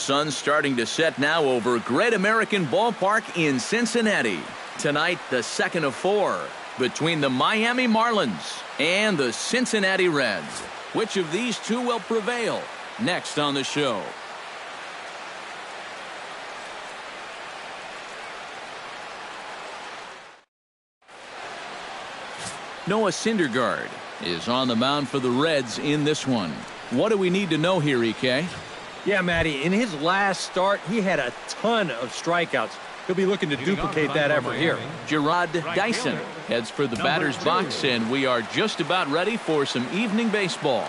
Sun's starting to set now over Great American Ballpark in Cincinnati. Tonight, the second of 4 between the Miami Marlins and the Cincinnati Reds. Which of these two will prevail? Next on the show. Noah Syndergaard is on the mound for the Reds in this one. What do we need to know here, EK? Yeah, Matty, in his last start, he had a ton of strikeouts. He'll be looking to duplicate that effort here. Gerard Dyson heads for the batter's box, and we are just about ready for some evening baseball.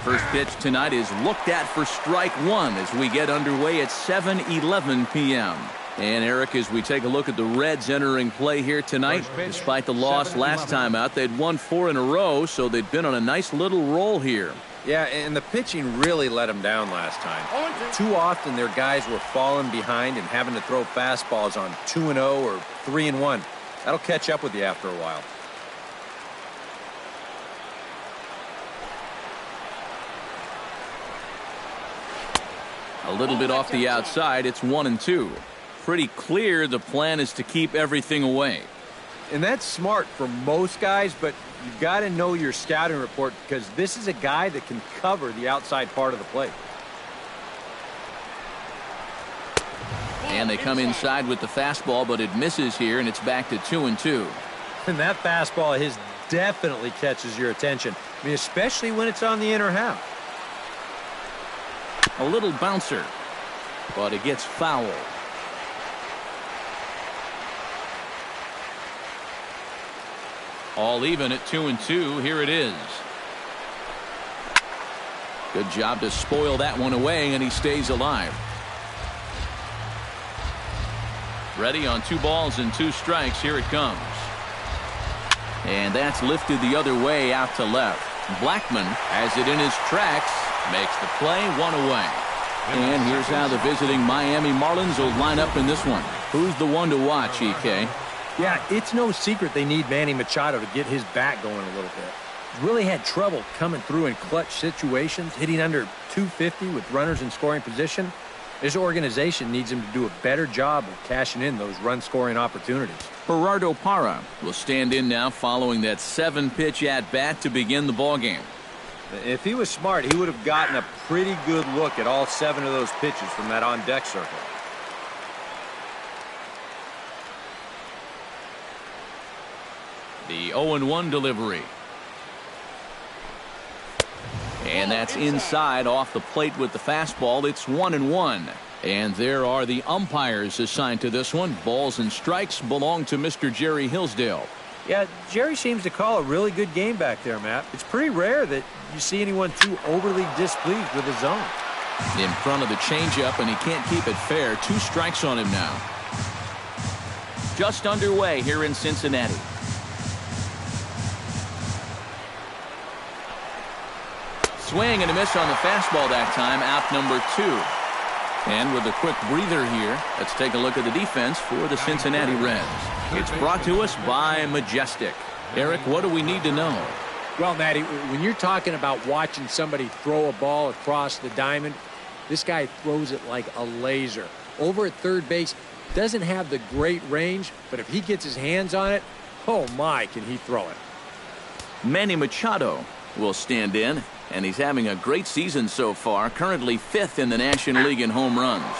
First pitch tonight is looked at for strike one as we get underway at 7:11 p.m. And Eric, as we take a look at the Reds entering play here tonight, despite the loss last time out, they'd won 4 in a row, so they'd been on a nice little roll here. Yeah, and the pitching really let them down last time. Too often their guys were falling behind and having to throw fastballs on 2-0 or 3-1. That'll catch up with you after a while. A little bit off the outside. It's 1-2. Pretty clear the plan is to keep everything away. And that's smart for most guys, but you've got to know your scouting report because this is a guy that can cover the outside part of the plate. And they come inside with the fastball, but it misses here, and it's back to 2-2. And that fastball of his definitely catches your attention. I mean, especially when it's on the inner half. A little bouncer, but it gets foul. All even at 2-2. Here it is. Good job to spoil that one away, and he stays alive. Ready on 2 balls and 2 strikes. Here it comes. And that's lifted the other way out to left. Blackman has it in his tracks. Makes the play, 1 away. And here's how the visiting Miami Marlins will line up in this one. Who's the one to watch, EK? Yeah, it's no secret they need Manny Machado to get his bat going a little bit. He's really had trouble coming through in clutch situations, hitting under 250 with runners in scoring position. This organization needs him to do a better job of cashing in those run-scoring opportunities. Gerardo Parra will stand in now following that 7-pitch at-bat to begin the ballgame. If he was smart, he would have gotten a pretty good look at all 7 of those pitches from that on-deck circle. The 0-1 delivery. And that's inside off the plate with the fastball. It's 1-1. And there are the umpires assigned to this one. Balls and strikes belong to Mr. Jerry Hillsdale. Yeah, Jerry seems to call a really good game back there, Matt. It's pretty rare that you see anyone too overly displeased with his zone. In front of the changeup, and he can't keep it fair. 2 strikes on him now. Just underway here in Cincinnati. Swing and a miss on the fastball that time. Out number 2. And with a quick breather here, let's take a look at the defense for the Cincinnati Reds. It's brought to us by Majestic. Eric, what do we need to know? Well, Matty, when you're talking about watching somebody throw a ball across the diamond, this guy throws it like a laser. Over at third base, doesn't have the great range, but if he gets his hands on it, oh my, can he throw it. Manny Machado will stand in, and he's having a great season so far, currently 5th in the National League in home runs.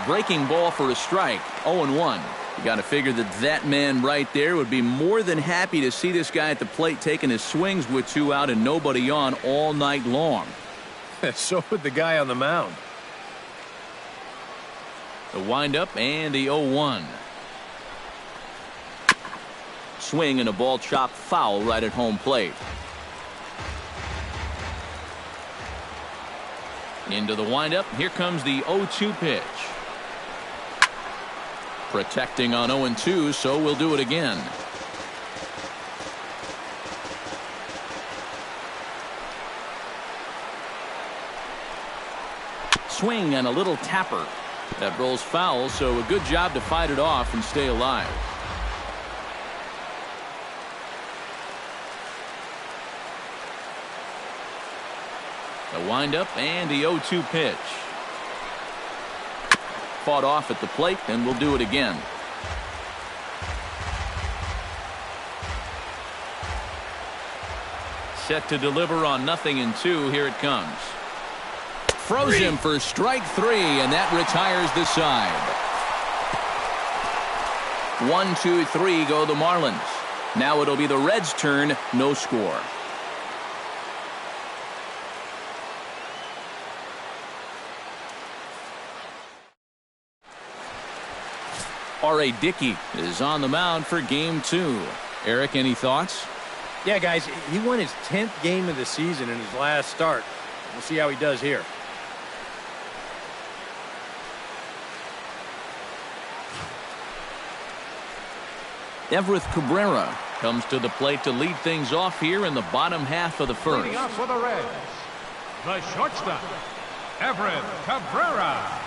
Breaking ball for a strike, 0-1. You got to figure that man right there would be more than happy to see this guy at the plate taking his swings with 2 out and nobody on all night long. So would the guy on the mound. The windup and the 0-1. Swing and a ball chopped foul right at home plate. Into the windup. Here comes the 0-2 pitch. Protecting on 0-2, so we'll do it again. Swing and a little tapper. That rolls foul, so a good job to fight it off and stay alive. The windup and the 0-2 pitch. Fought off at the plate, and we'll do it again. Set to deliver on 0-2. Here it comes. Froze him for strike 3, and that retires the side. 1, 2, 3 go the Marlins. Now it'll be the Reds' turn. No score. R.A. Dickey is on the mound for game 2. Eric, any thoughts? Yeah, guys, he won his 10th game of the season in his last start. We'll see how he does here. Everett Cabrera comes to the plate to lead things off here in the bottom half of the first. Leading up for the Reds, the shortstop, Everett Cabrera.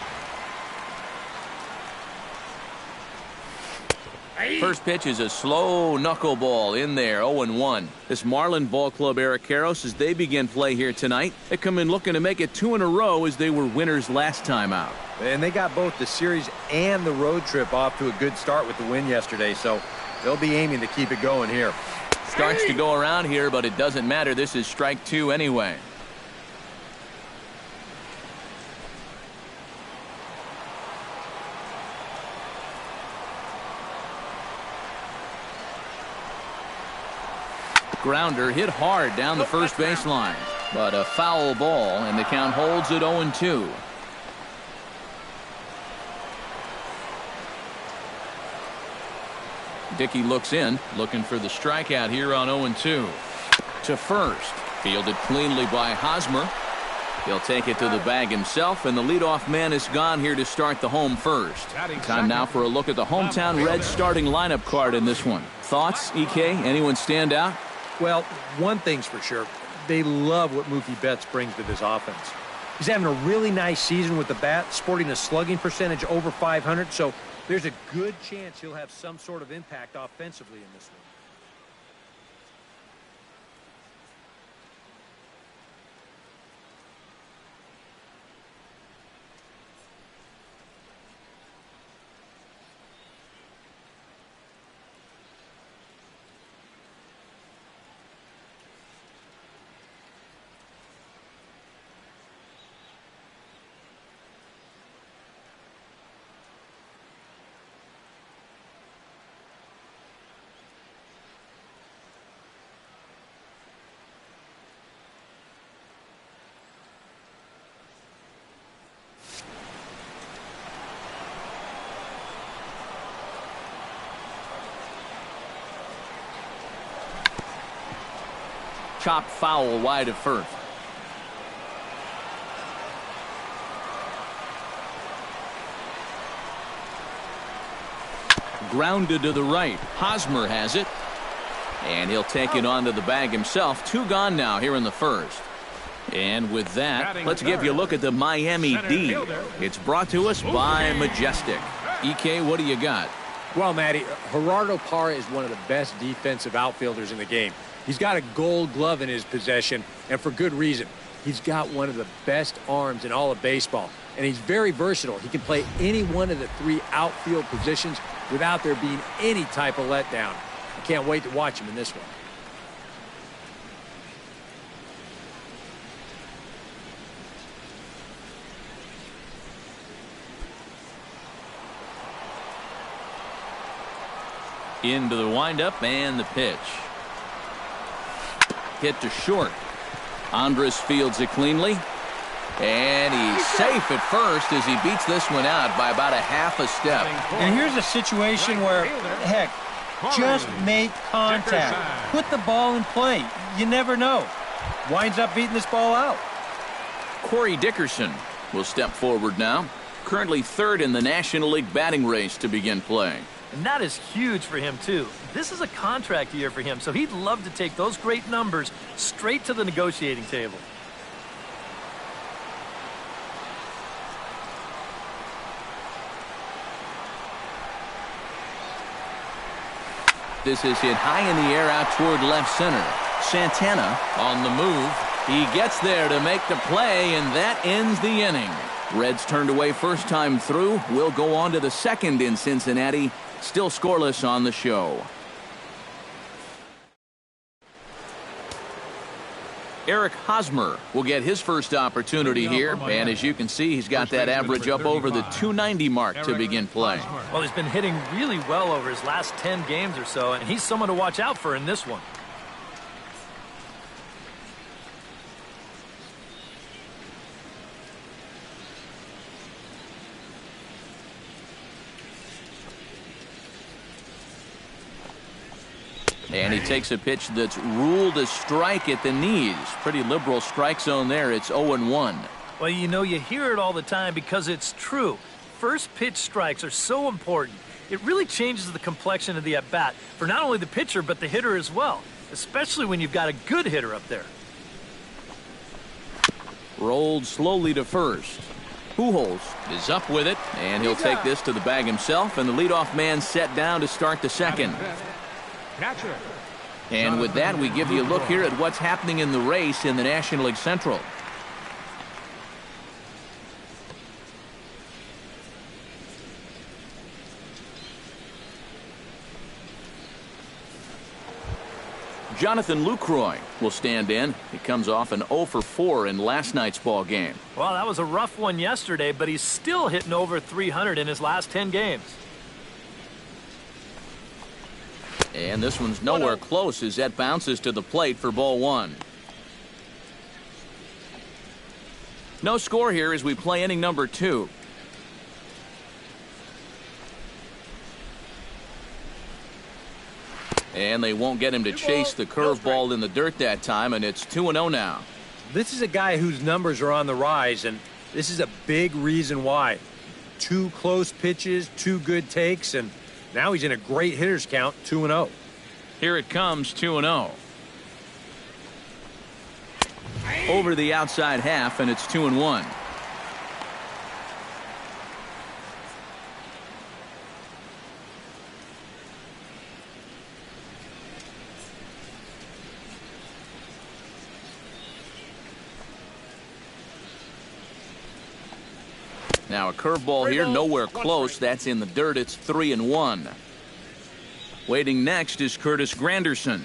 First pitch is a slow knuckleball in there, 0-1. This Marlin ball club, Eric Karros, as they begin play here tonight, they come in looking to make it 2 in a row as they were winners last time out. And they got both the series and the road trip off to a good start with the win yesterday, so they'll be aiming to keep it going here. Starts to go around here, but it doesn't matter. This is strike 2 anyway. Grounder hit hard down the first baseline, but a foul ball, and the count holds at 0-2. Dickey looks in, looking for the strikeout here on 0-2. To first, fielded cleanly by Hosmer. He'll take it to the bag himself, and the leadoff man is gone here to start the home first. Time now for a look at the hometown Reds starting lineup card in this one. Thoughts, EK? Anyone stand out? Well, one thing's for sure. They love what Mookie Betts brings to this offense. He's having a really nice season with the bat, sporting a slugging percentage over 500, so there's a good chance he'll have some sort of impact offensively in this one. Chopped foul wide of first. Grounded to the right. Hosmer has it. And he'll take it onto the bag himself. 2 gone now here in the first. And with that, let's give you a look at the Miami D. It's brought to us by Majestic. EK, what do you got? Well, Matty, Gerardo Parra is one of the best defensive outfielders in the game. He's got a gold glove in his possession, and for good reason. He's got one of the best arms in all of baseball, and he's very versatile. He can play any one of the 3 outfield positions without there being any type of letdown. I can't wait to watch him in this one. Into the windup and the pitch. Hit to short. Andres fields it cleanly. And he's safe at first as he beats this one out by about a half a step. And here's a situation where, heck, just make contact. Put the ball in play. You never know. Winds up beating this ball out. Corey Dickerson will step forward now. Currently third in the National League batting race to begin play. And that is huge for him, too. This is a contract year for him, so he'd love to take those great numbers straight to the negotiating table. This is hit high in the air out toward left center. Santana on the move. He gets there to make the play, and that ends the inning. Reds turned away first time through. Will go on to the second in Cincinnati. Still scoreless on the show. Eric Hosmer will get his first opportunity here, and as you can see, he's got that average up over the 290 mark to begin play. Well, he's been hitting really well over his last 10 games or so, and he's someone to watch out for in this one. And he takes a pitch that's ruled a strike at the knees. Pretty liberal strike zone there. It's 0-1. Well, you know, you hear it all the time because it's true. First pitch strikes are so important. It really changes the complexion of the at-bat for not only the pitcher but the hitter as well, especially when you've got a good hitter up there. Rolled slowly to first. Pujols is up with it, and he'll take this to the bag himself, and the leadoff man set down to start the second. Catcher. And with that, we give you a look here at what's happening in the race in the National League Central. Jonathan Lucroy will stand in. He comes off an 0-for-4 in last night's ball game. Well, that was a rough one yesterday, but he's still hitting over 300 in his last 10 games. And this one's nowhere close as that bounces to the plate for ball one. No score here as we play inning number 2. And they won't get him to chase the curveball in the dirt that time, and it's 2-0 now. This is a guy whose numbers are on the rise, and this is a big reason why. 2 close pitches, 2 good takes, and now he's in a great hitter's count, 2-0. Here it comes, 2-0. Over the outside half, and it's 2-1. Now a curveball here, nowhere close. That's in the dirt. It's 3-1. Waiting next is Curtis Granderson.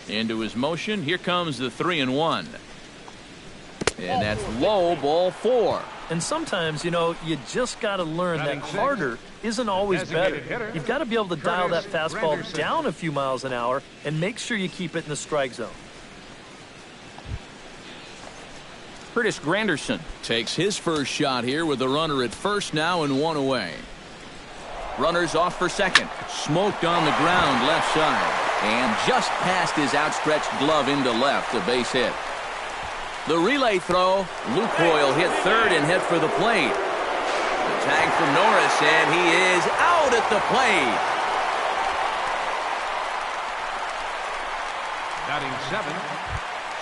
Into his motion. Here comes the 3-1. And that's low, ball 4. And sometimes, you know, you just got to learn that harder isn't always better. You've got to be able to dial that fastball down a few miles an hour and make sure you keep it in the strike zone. Curtis Granderson takes his first shot here with the runner at first now and 1 away. Runners off for second. Smoked on the ground left side. And just past his outstretched glove into left, a base hit. The relay throw. Lucroy hit third and head for the plate. The tag from Norris, and he is out at the plate. Batting 7th.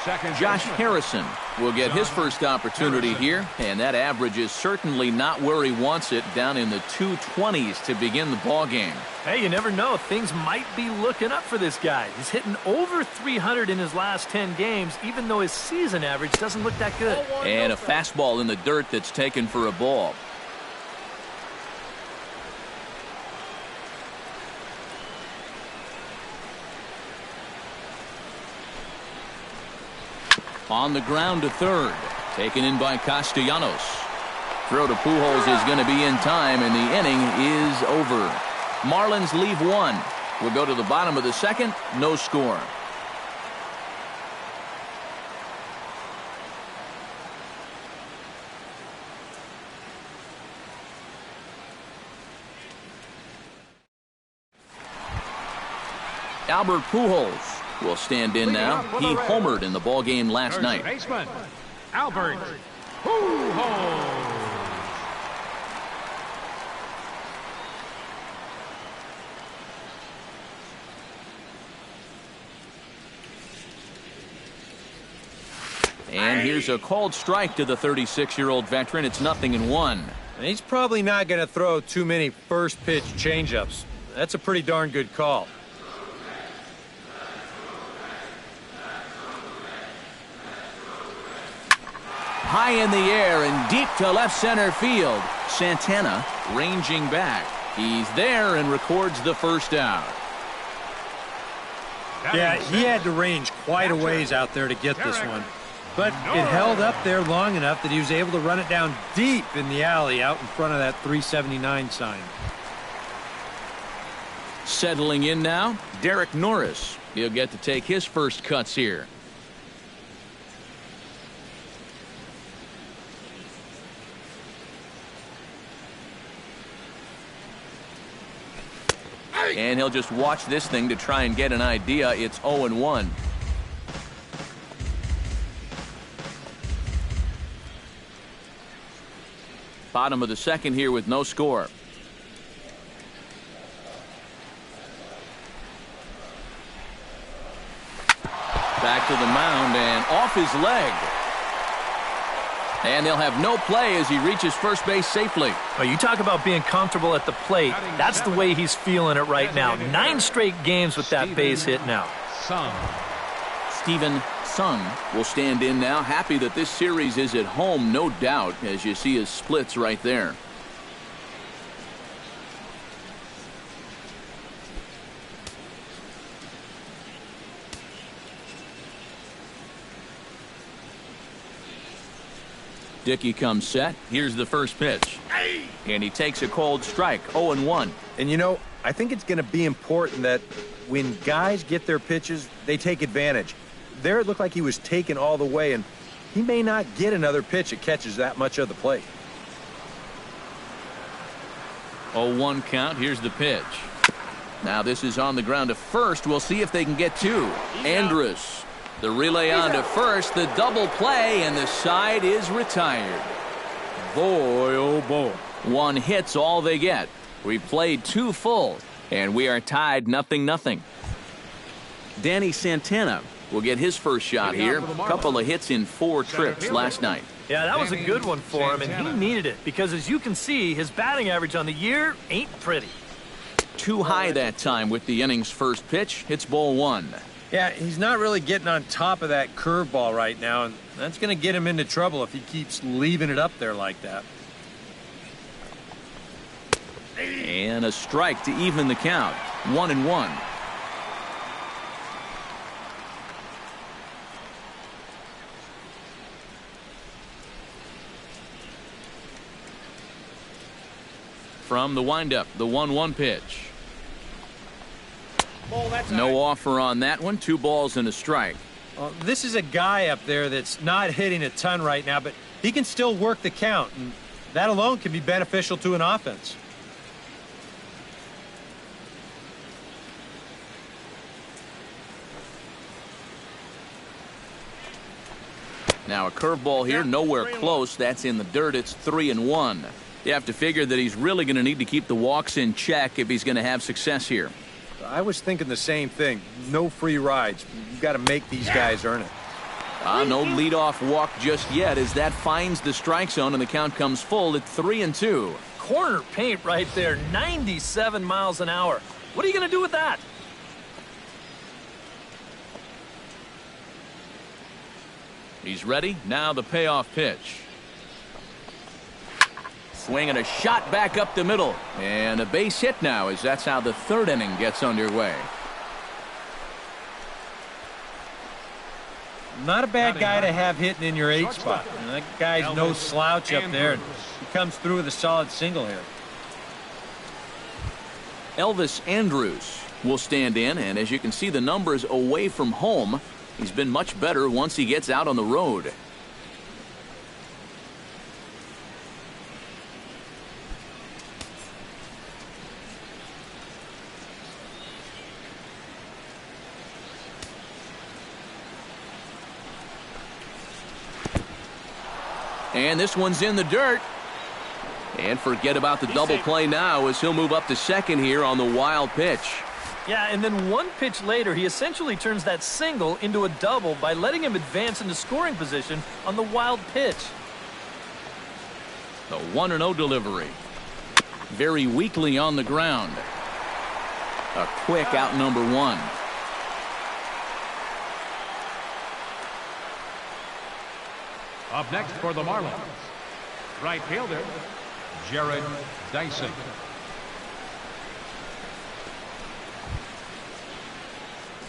Second Josh Harrison will get his first opportunity here, and that average is certainly not where he wants it, down in the 220s to begin the ball game. Hey, you never know. Things might be looking up for this guy. He's hitting over 300 in his last 10 games, even though his season average doesn't look that good. And a fastball in the dirt that's taken for a ball. On the ground to third. Taken in by Castellanos. Throw to Pujols is going to be in time, and the inning is over. Marlins leave 1. We'll go to the bottom of the second. No score. Albert Pujols will stand in now. He homered in the ballgame last night. Baseman, Albert Pujols. And here's a called strike to the 36-year-old veteran. It's 0-1. And he's probably not going to throw too many first pitch changeups. That's a pretty darn good call. High in the air and deep to left center field. Santana ranging back. He's there and records the first out. Yeah, he had to range quite a ways out there to get this one. But it held up there long enough that he was able to run it down deep in the alley out in front of that 379 sign. Settling in now, Derek Norris. He'll get to take his first cuts here. And he'll just watch this thing to try and get an idea. It's 0-1. Bottom of the second here with no score. Back to the mound and off his leg. And they'll have no play as he reaches first base safely. Oh, you talk about being comfortable at the plate. That's the way he's feeling it right now. 9 straight games with that base hit now. Steven Sung will stand in now. Happy that this series is at home, no doubt, as you see his splits right there. Dickey comes set. Here's the first pitch. And he takes a cold strike, 0-1. And you know, I think it's going to be important that when guys get their pitches, they take advantage. There it looked like he was taken all the way, and he may not get another pitch that catches that much of the plate. 0-1 count. Here's the pitch. Now this is on the ground to first. We'll see if they can get two. Andrus. The relay on to first, the double play, and the side is retired. Boy, oh boy. One hit's all they get. We played 2 full, and we are tied 0-0. Danny Santana will get his first shot here. Couple of hits in 4 trips last night. Yeah, that was a good one for him, and he needed it because, as you can see, his batting average on the year ain't pretty. Too high that time with the inning's first pitch. It's ball 1. Yeah, he's not really getting on top of that curveball right now, and that's going to get him into trouble if he keeps leaving it up there like that. And a strike to even the count. 1-1. From the windup, the 1-1 pitch. No offer on that one. 2 balls and a strike. This is a guy up there that's not hitting a ton right now, but he can still work the count, and that alone can be beneficial to an offense. Now a curveball here, nowhere close. That's in the dirt. It's 3-1. You have to figure that he's really going to need to keep the walks in check if he's going to have success here. I was thinking the same thing. No free rides. You've got to make these guys earn it. No leadoff walk just yet as that finds the strike zone and the count comes full at 3-2. Corner paint right there, 97 miles an hour. What are you going to do with that? He's ready. Now the payoff pitch. Swing and a shot back up the middle. And a base hit now as that's how the 3rd inning gets underway. Not a bad guy to have hitting in your 8 spot. That guy's no slouch up there, and he comes through with a solid single here. Elvis Andrus will stand in, and as you can see the numbers away from home, he's been much better once he gets out on the road. And this one's in the dirt. And forget about the double play now as he'll move up to second here on the wild pitch. Yeah, and then one pitch later, he essentially turns that single into a double by letting him advance into scoring position on the wild pitch. The 1-0 delivery. Very weakly on the ground. A quick out number one. Up next for the Marlins, right fielder, Jared Dyson.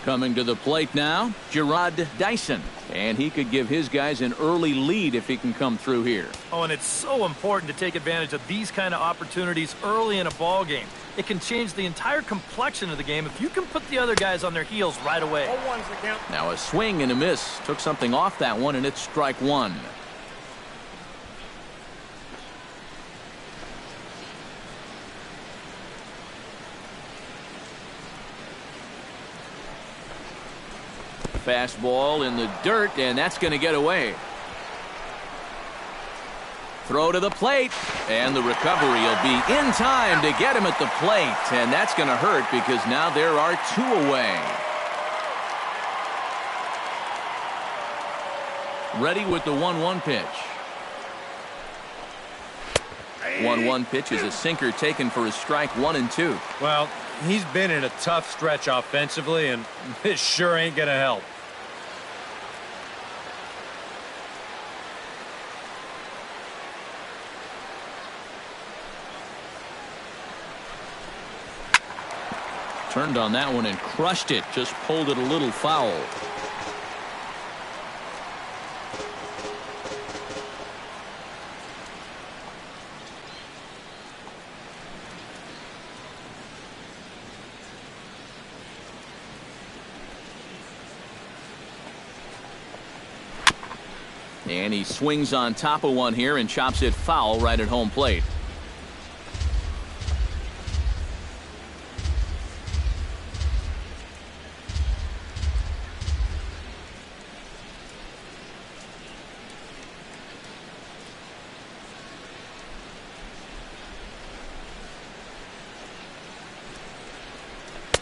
Coming to the plate now, Jared Dyson. And he could give his guys an early lead if he can come through here. Oh, and it's so important to take advantage of these kind of opportunities early in a ball game. It can change the entire complexion of the game if you can put the other guys on their heels right away. Now a swing and a miss. Took something off that one, and it's strike one. Fastball in the dirt, and that's going to get away. Throw to the plate, and the recovery will be in time to get him at the plate, and that's going to hurt because now there are two away. Ready with the 1-1 pitch. 1-1 pitch is a sinker taken for a strike 1 and 2. Well, he's been in a tough stretch offensively, and this sure ain't going to help. Turned on that one and crushed it. Just pulled it a little foul. And he swings on top of one here and chops it foul right at home plate.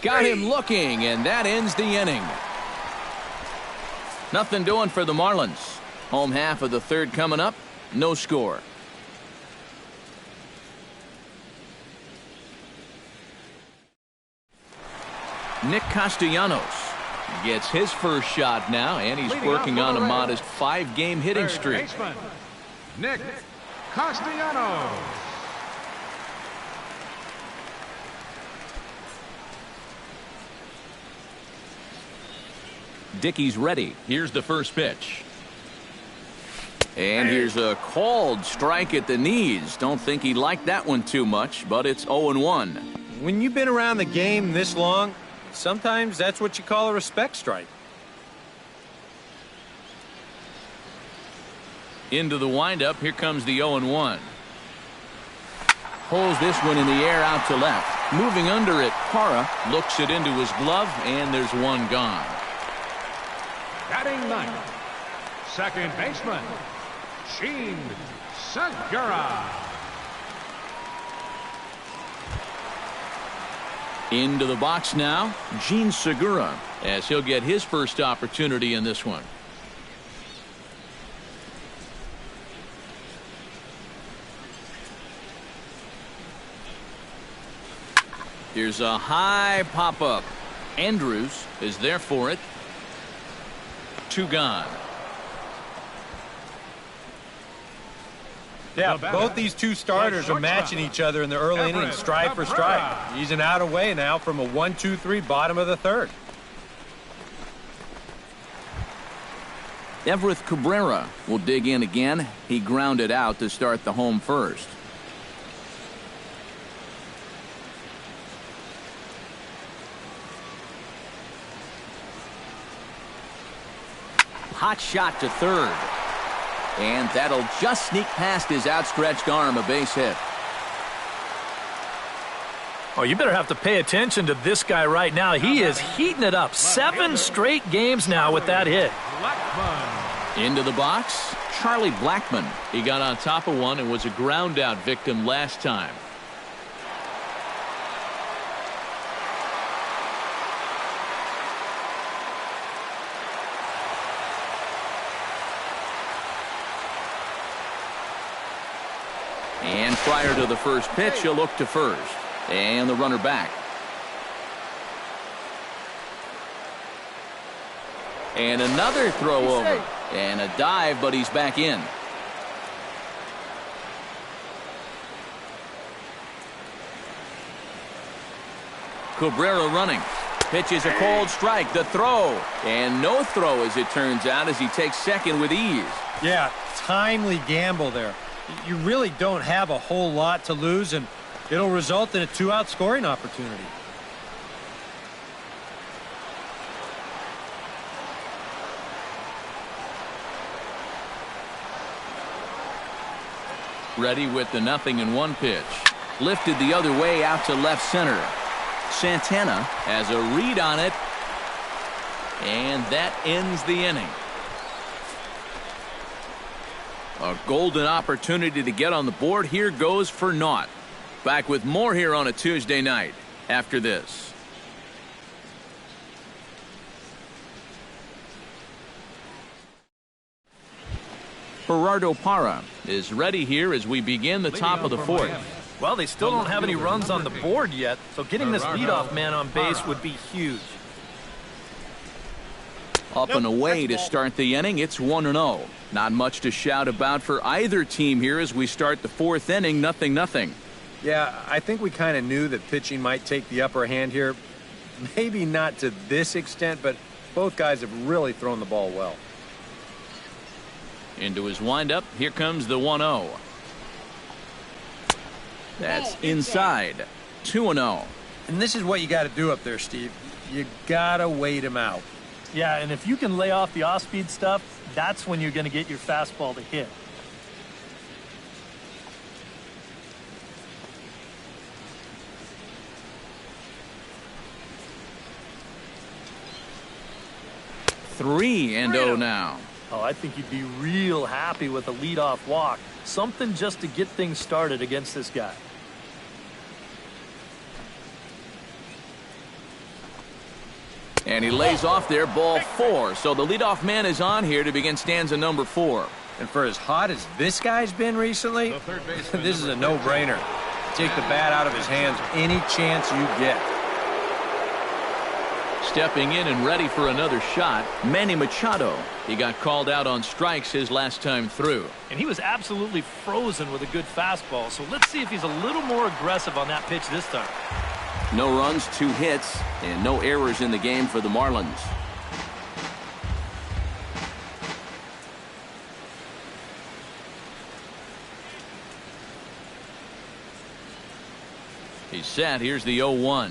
Got him looking, and that ends the inning. Nothing doing for the Marlins. Home half of the third coming up. No score. Nick Castellanos gets his first shot now, and he's working on a modest 5-game hitting streak. Baseman, Nick Castellanos. Dickey's ready. Here's the first pitch. And here's a called strike at the knees. Don't think he liked that one too much, but it's 0-1. When you've been around the game this long, sometimes that's what you call a respect strike. Into the windup. Here comes the 0-1. Pulls this one in the air out to left. Moving under it, Parra looks it into his glove, and there's one gone. Batting ninth, second baseman, Sheen Segura. Into the box now, Gene Segura, as he'll get his first opportunity in this one. Here's a high pop-up. Andrews is there for it. 2 gone. Yeah, both these two starters are matching each other in the early innings, strike for strike. He's an out away now from a 1-2-3 bottom of the third. Everett Cabrera will dig in again. He grounded out to start the home first. Hot shot to third. And that'll just sneak past his outstretched arm, a base hit. Oh, you better have to pay attention to this guy right now. He is heating it up. 7 straight games now with that hit. Into the box. Charlie Blackmon. He got on top of one and was a ground out victim last time. And prior to the first pitch, he'll look to first. And the runner back. And another throw over. And a dive, but he's back in. Cabrera running. Pitch is a cold strike. The throw. And no throw, as it turns out, as he takes second with ease. Yeah, timely gamble there. You really don't have a whole lot to lose, and it'll result in a two-out scoring opportunity. Ready with the 0-1 pitch. Lifted the other way out to left center. Santana has a read on it. And that ends the inning. A golden opportunity to get on the board here goes for naught. Back with more here on a Tuesday night after this. Gerardo Parra is ready here as we begin the top of the fourth. Well, they still don't have any runs on the board yet, so getting this leadoff man on base would be huge. Up and away to start the inning. It's 1-0. Not much to shout about for either team here as we start the fourth inning. 0-0. Yeah, I think we kind of knew that pitching might take the upper hand here. Maybe not to this extent, but both guys have really thrown the ball well. Into his windup. Here comes the 1-0. That's inside. 2-0. And this is what you got to do up there, Steve. You got to wait him out. Yeah, and if you can lay off the off-speed stuff, that's when you're going to get your fastball to hit. Three and 0 now. Oh, I think you'd be real happy with a leadoff walk. Something just to get things started against this guy. And he lays off there, ball 4. So the leadoff man is on here to begin stanza number 4. And for as hot as this guy's been recently, this is a no-brainer. Take the bat out of his hands any chance you get. Stepping in and ready for another shot, Manny Machado. He got called out on strikes his last time through. And he was absolutely frozen with a good fastball. So let's see if he's a little more aggressive on that pitch this time. No runs, 2 hits, and no errors in the game for the Marlins. He's set. Here's the 0-1.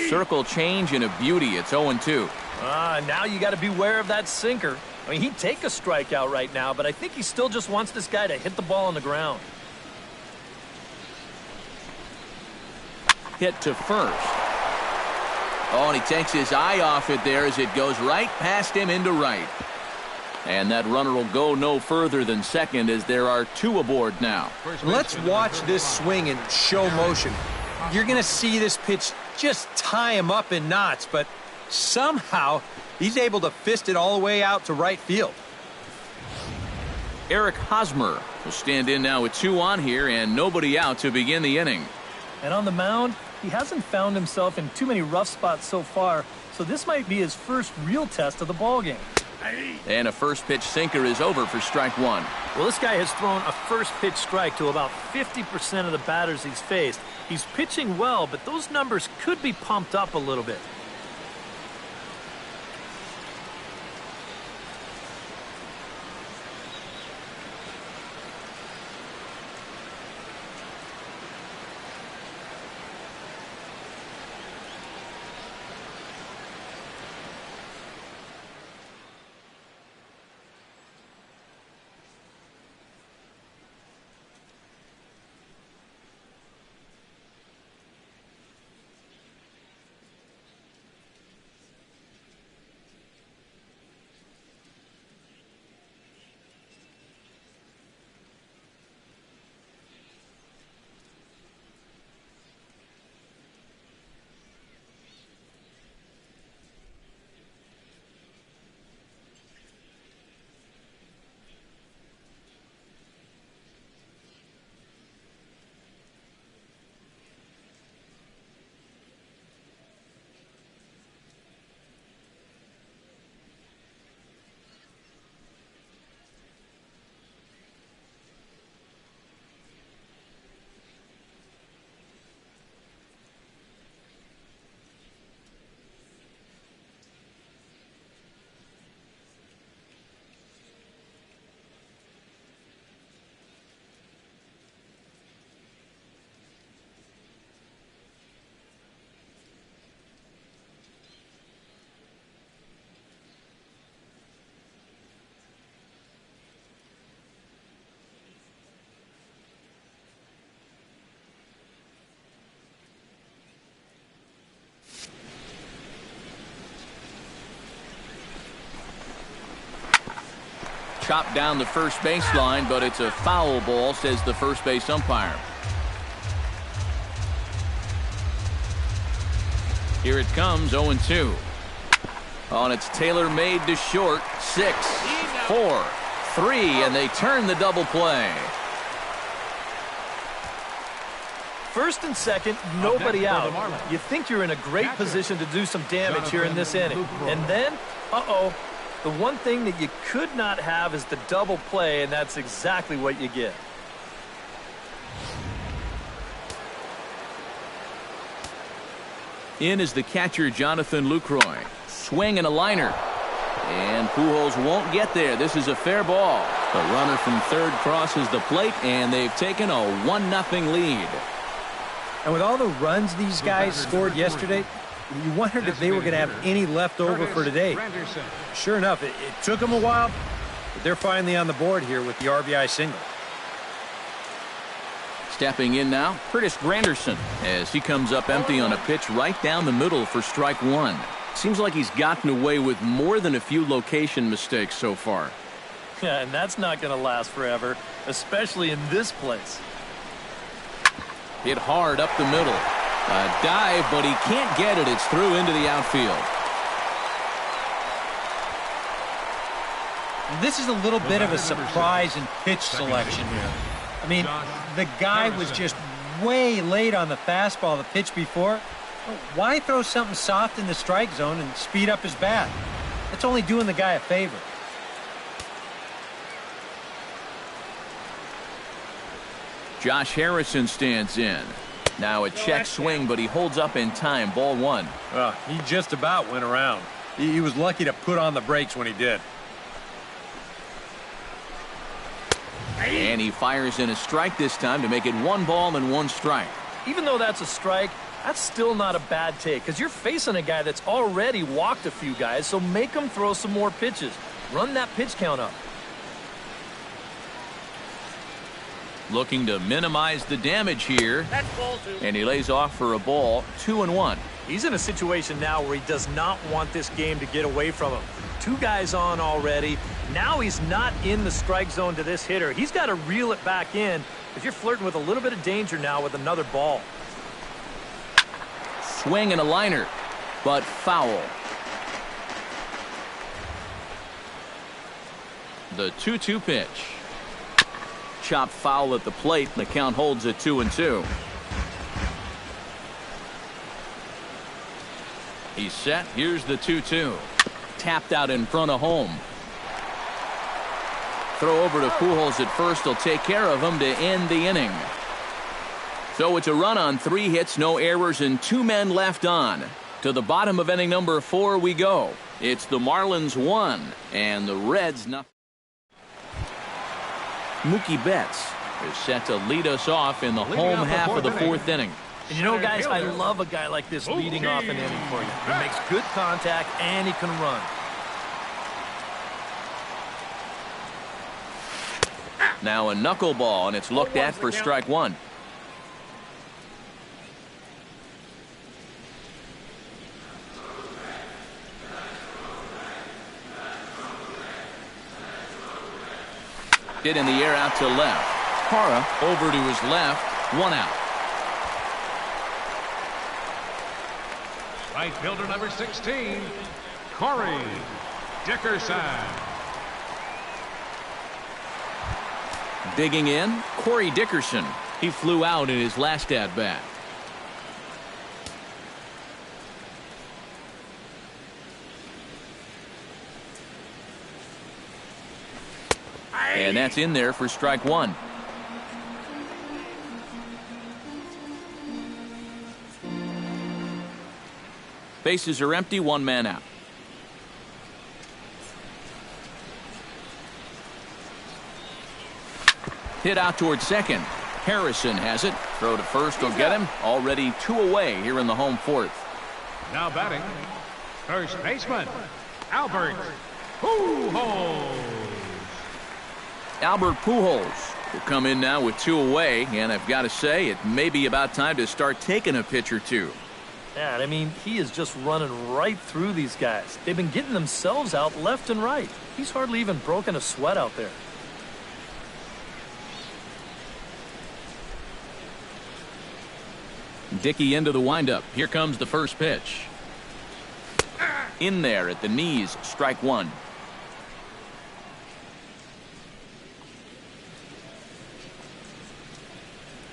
Circle change and a beauty. It's 0-2. Now you got to beware of that sinker. I mean, he'd take a strikeout right now, but I think he still just wants this guy to hit the ball on the ground. Hit to first. Oh, and he takes his eye off it there as it goes right past him into right. And that runner will go no further than second as there are 2 aboard now. Let's watch this swing in show motion. You're going to see this pitch just tie him up in knots, but somehow he's able to fist it all the way out to right field. Eric Hosmer will stand in now with 2 on here and nobody out to begin the inning. And on the mound, he hasn't found himself in too many rough spots so far, so this might be his first real test of the ballgame. And a first pitch sinker is over for strike 1. Well, this guy has thrown a first pitch strike to about 50% of the batters he's faced. He's pitching well, but those numbers could be pumped up a little bit. Chopped down the first baseline, but it's a foul ball, says the first base umpire. Here it comes, 0-2. On its tailor-made to short, 6, 4, 3, and they turn the double play. First and second, nobody out. You think you're in a great position to do some damage here in this inning. And then, the one thing that you could not have is the double play, and that's exactly what you get. In is the catcher, Jonathan Lucroy. Swing and a liner. And Pujols won't get there. This is a fair ball. The runner from third crosses the plate, and they've taken a 1-0 lead. And with all the runs these guys scored yesterday, you wondered if they were going to have any left over for today. Sure enough, it took them a while, but they're finally on the board here with the RBI single. Stepping in now, Curtis Granderson, as he comes up empty on a pitch right down the middle for strike one. Seems like he's gotten away with more than a few location mistakes so far. Yeah, and that's not going to last forever, especially in this place. Hit hard up the middle. A dive, but he can't get it. It's through into the outfield. This is a little bit of a surprise in pitch selection here. I mean, the guy was just way late on the fastball the pitch before. Why throw something soft in the strike zone and speed up his bat? That's only doing the guy a favor. Josh Harrison stands in. Now a check swing, but he holds up in time. Ball one. He just about went around. He was lucky to put on the brakes when he did. And he fires in a strike this time to make it 1 ball and 1 strike. Even though that's a strike, that's still not a bad take because you're facing a guy that's already walked a few guys, so make him throw some more pitches. Run that pitch count up. Looking to minimize the damage here. And he lays off for a ball, 2-1. He's in a situation now where he does not want this game to get away from him. 2 guys on already. Now he's not in the strike zone to this hitter. He's got to reel it back in because you're flirting with a little bit of danger now with another ball. Swing and a liner, but foul. The 2-2 pitch. Chop foul at the plate. The count holds at 2-2. He's set. Here's the 2-2. Tapped out in front of home. Throw over to Pujols at first. He'll take care of him to end the inning. So it's a run on 3 hits, no errors, and 2 men left on. To the bottom of inning number 4 we go. It's the Marlins 1 and the Reds nothing. Mookie Betts is set to lead us off in the home half of the 4th inning. And you know, guys, I love a guy like this leading off an inning for you. He makes good contact and he can run. Now a knuckleball, and it's looked at for strike one. Hit in the air out to left. Parra over to his left. 1 out. Right fielder number 16, Corey Dickerson. Digging in, Corey Dickerson. He flew out in his last at-bat. And that's in there for strike one. Bases are empty, 1 man out. Hit out towards second. Harrison has it. Throw to first will get him. Already 2 away here in the home 4th. Now batting, first baseman, Albert Pujols. Albert Pujols will come in now with 2 away, and I've got to say it may be about time to start taking a pitch or 2. Yeah, I mean, he is just running right through these guys. They've been getting themselves out left and right. He's hardly even broken a sweat out there. Dickey into the windup. Here comes the first pitch. In there at the knees, strike one.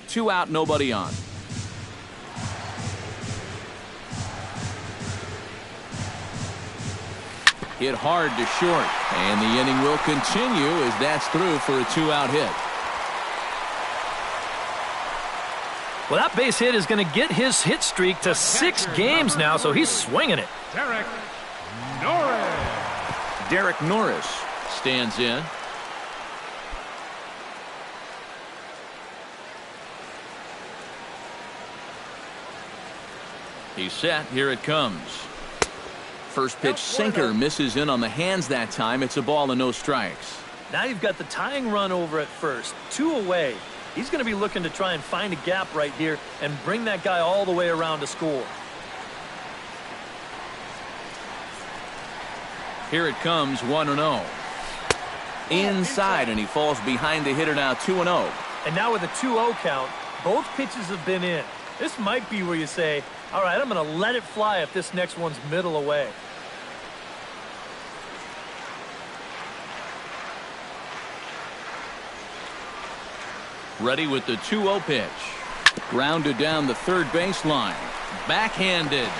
Two out, nobody on. Hit hard to short, and the inning will continue as that's through for a 2-out hit. Well, that base hit is going to get his hit streak to 6 games now, so he's swinging it. Derek Norris stands in. He's set. Here it comes. First pitch sinker misses in on the hands that time. It's a ball and no strikes. Now you've got the tying run over at first. 2 away. He's going to be looking to try and find a gap right here and bring that guy all the way around to score. Here it comes, 1-0. Inside, and he falls behind the hitter now, 2-0. And now with a 2-0 count, both pitches have been in. This might be where you say, all right, I'm going to let it fly if this next one's middle away. Ready with the 2-0 pitch. Grounded down the third baseline. Backhanded.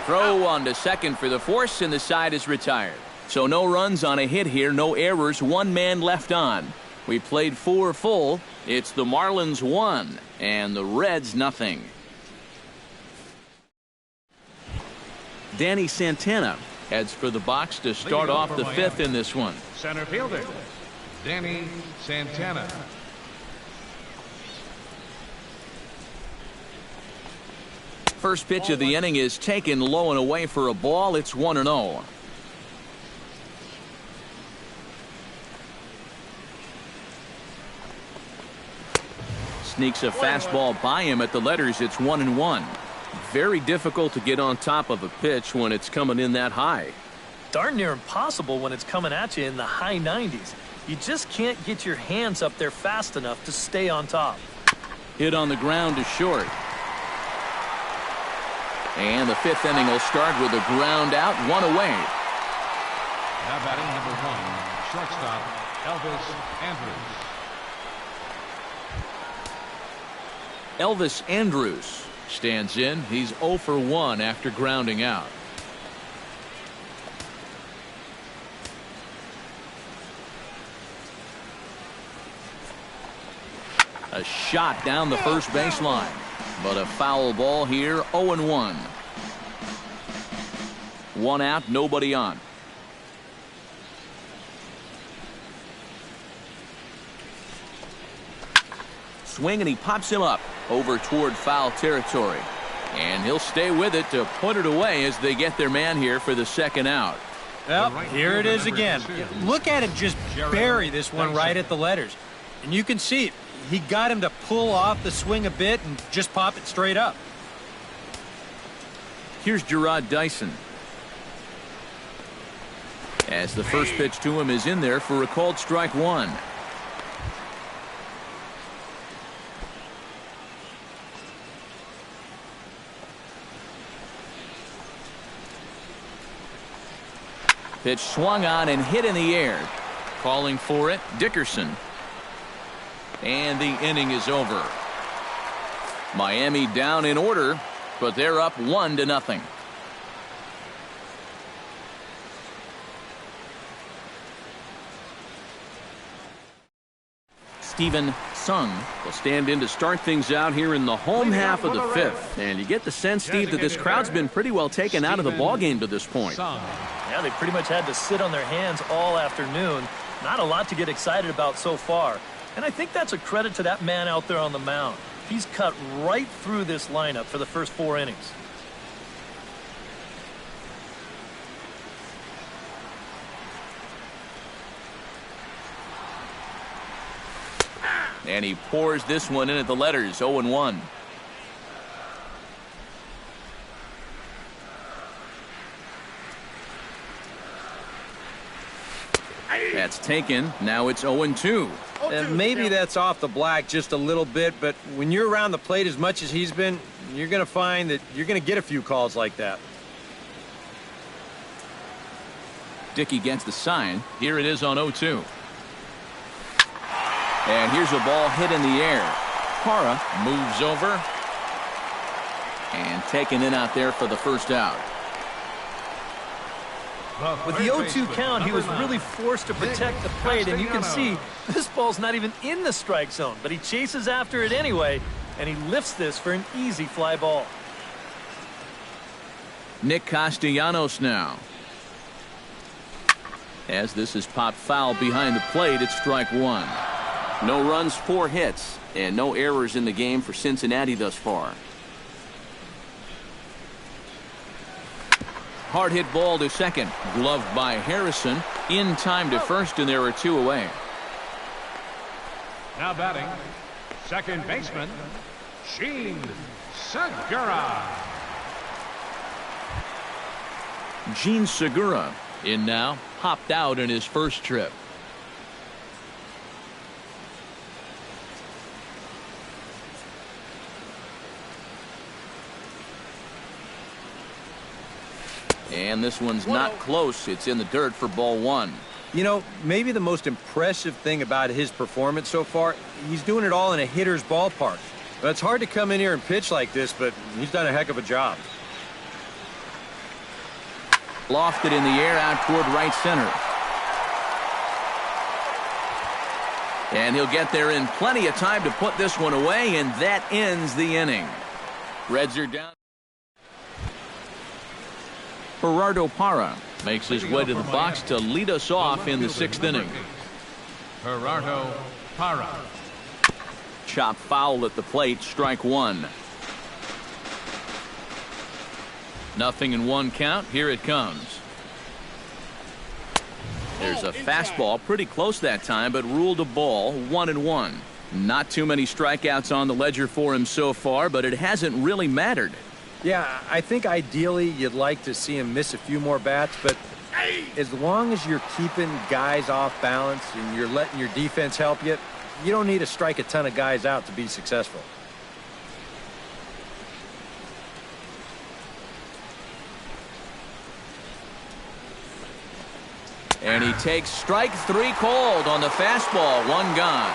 Throw on to second for the force, and the side is retired. So no runs on a hit here, no errors, 1 man left on. We played 4 full. It's the Marlins 1 and the Reds nothing. Danny Santana heads for the box to start off the 5th in this one. Center fielder, Danny Santana. First pitch of the inning is taken low and away for a ball. It's 1-0. Sneaks a fastball by him at the letters. It's 1-1. Very difficult to get on top of a pitch when it's coming in that high. Darn near impossible when it's coming at you in the high 90s. You just can't get your hands up there fast enough to stay on top. Hit on the ground to short. And the 5th inning will start with a ground out, 1 away. Now batting number 1, shortstop Elvis Andrus. Elvis Andrus stands in. He's 0 for 1 after grounding out. A shot down the first baseline. But a foul ball here, 0-1. 1 out, nobody on. Swing, and he pops him up over toward foul territory. And he'll stay with it to put it away as they get their man here for the 2nd out. Well, here it is again. Look at him just bury this one right at the letters. And you can see it. He got him to pull off the swing a bit and just pop it straight up. Here's Gerard Dyson. As the first pitch to him is in there for a called strike 1. Pitch swung on and hit in the air. Calling for it, Dickerson. And the inning is over. Miami down in order, but they're up 1-0. Steven Sung will stand in to start things out here in the home half of the 5th. And you get the sense, Steve, that this crowd's been pretty well taken out of the ballgame to this point. Yeah, they pretty much had to sit on their hands all afternoon. Not a lot to get excited about so far. And I think that's a credit to that man out there on the mound. He's cut right through this lineup for the first 4 innings. And he pours this one in at the letters, 0-1. That's taken. Now it's 0-2. And maybe that's off the black just a little bit, but when you're around the plate as much as he's been, you're going to find that you're going to get a few calls like that. Dickey gets the sign. Here it is on 0-2. And here's a ball hit in the air. Parra moves over and taken in out there for the first out. With the 0-2 count, he was really forced to protect the plate, and you can see this ball's not even in the strike zone, but he chases after it anyway, and he lifts this for an easy fly ball. Nick Castellanos now. As this is popped foul behind the plate, it's strike one. No runs, 4 hits, and no errors in the game for Cincinnati thus far. Hard hit ball to second. Gloved by Harrison. In time to first, and there are 2 away. Now batting, second baseman, Gene Segura. Gene Segura in now. Popped out in his first trip. And this one's not close. It's in the dirt for ball 1. You know, maybe the most impressive thing about his performance so far, he's doing it all in a hitter's ballpark. But it's hard to come in here and pitch like this, but he's done a heck of a job. Lofted in the air out toward right center. And he'll get there in plenty of time to put this one away, and that ends the inning. Reds are down. Gerardo Parra makes his way to the box to lead us off in the 6th inning. Gerardo Parra. Chop foul at the plate, strike 1. 0-1 count. Here it comes. There's a fastball pretty close that time, but ruled a ball. 1-1. Not too many strikeouts on the ledger for him so far, but it hasn't really mattered. Yeah, I think ideally you'd like to see him miss a few more bats, but as long as you're keeping guys off balance and you're letting your defense help you, you don't need to strike a ton of guys out to be successful. And he takes strike 3 called on the fastball. 1 gone.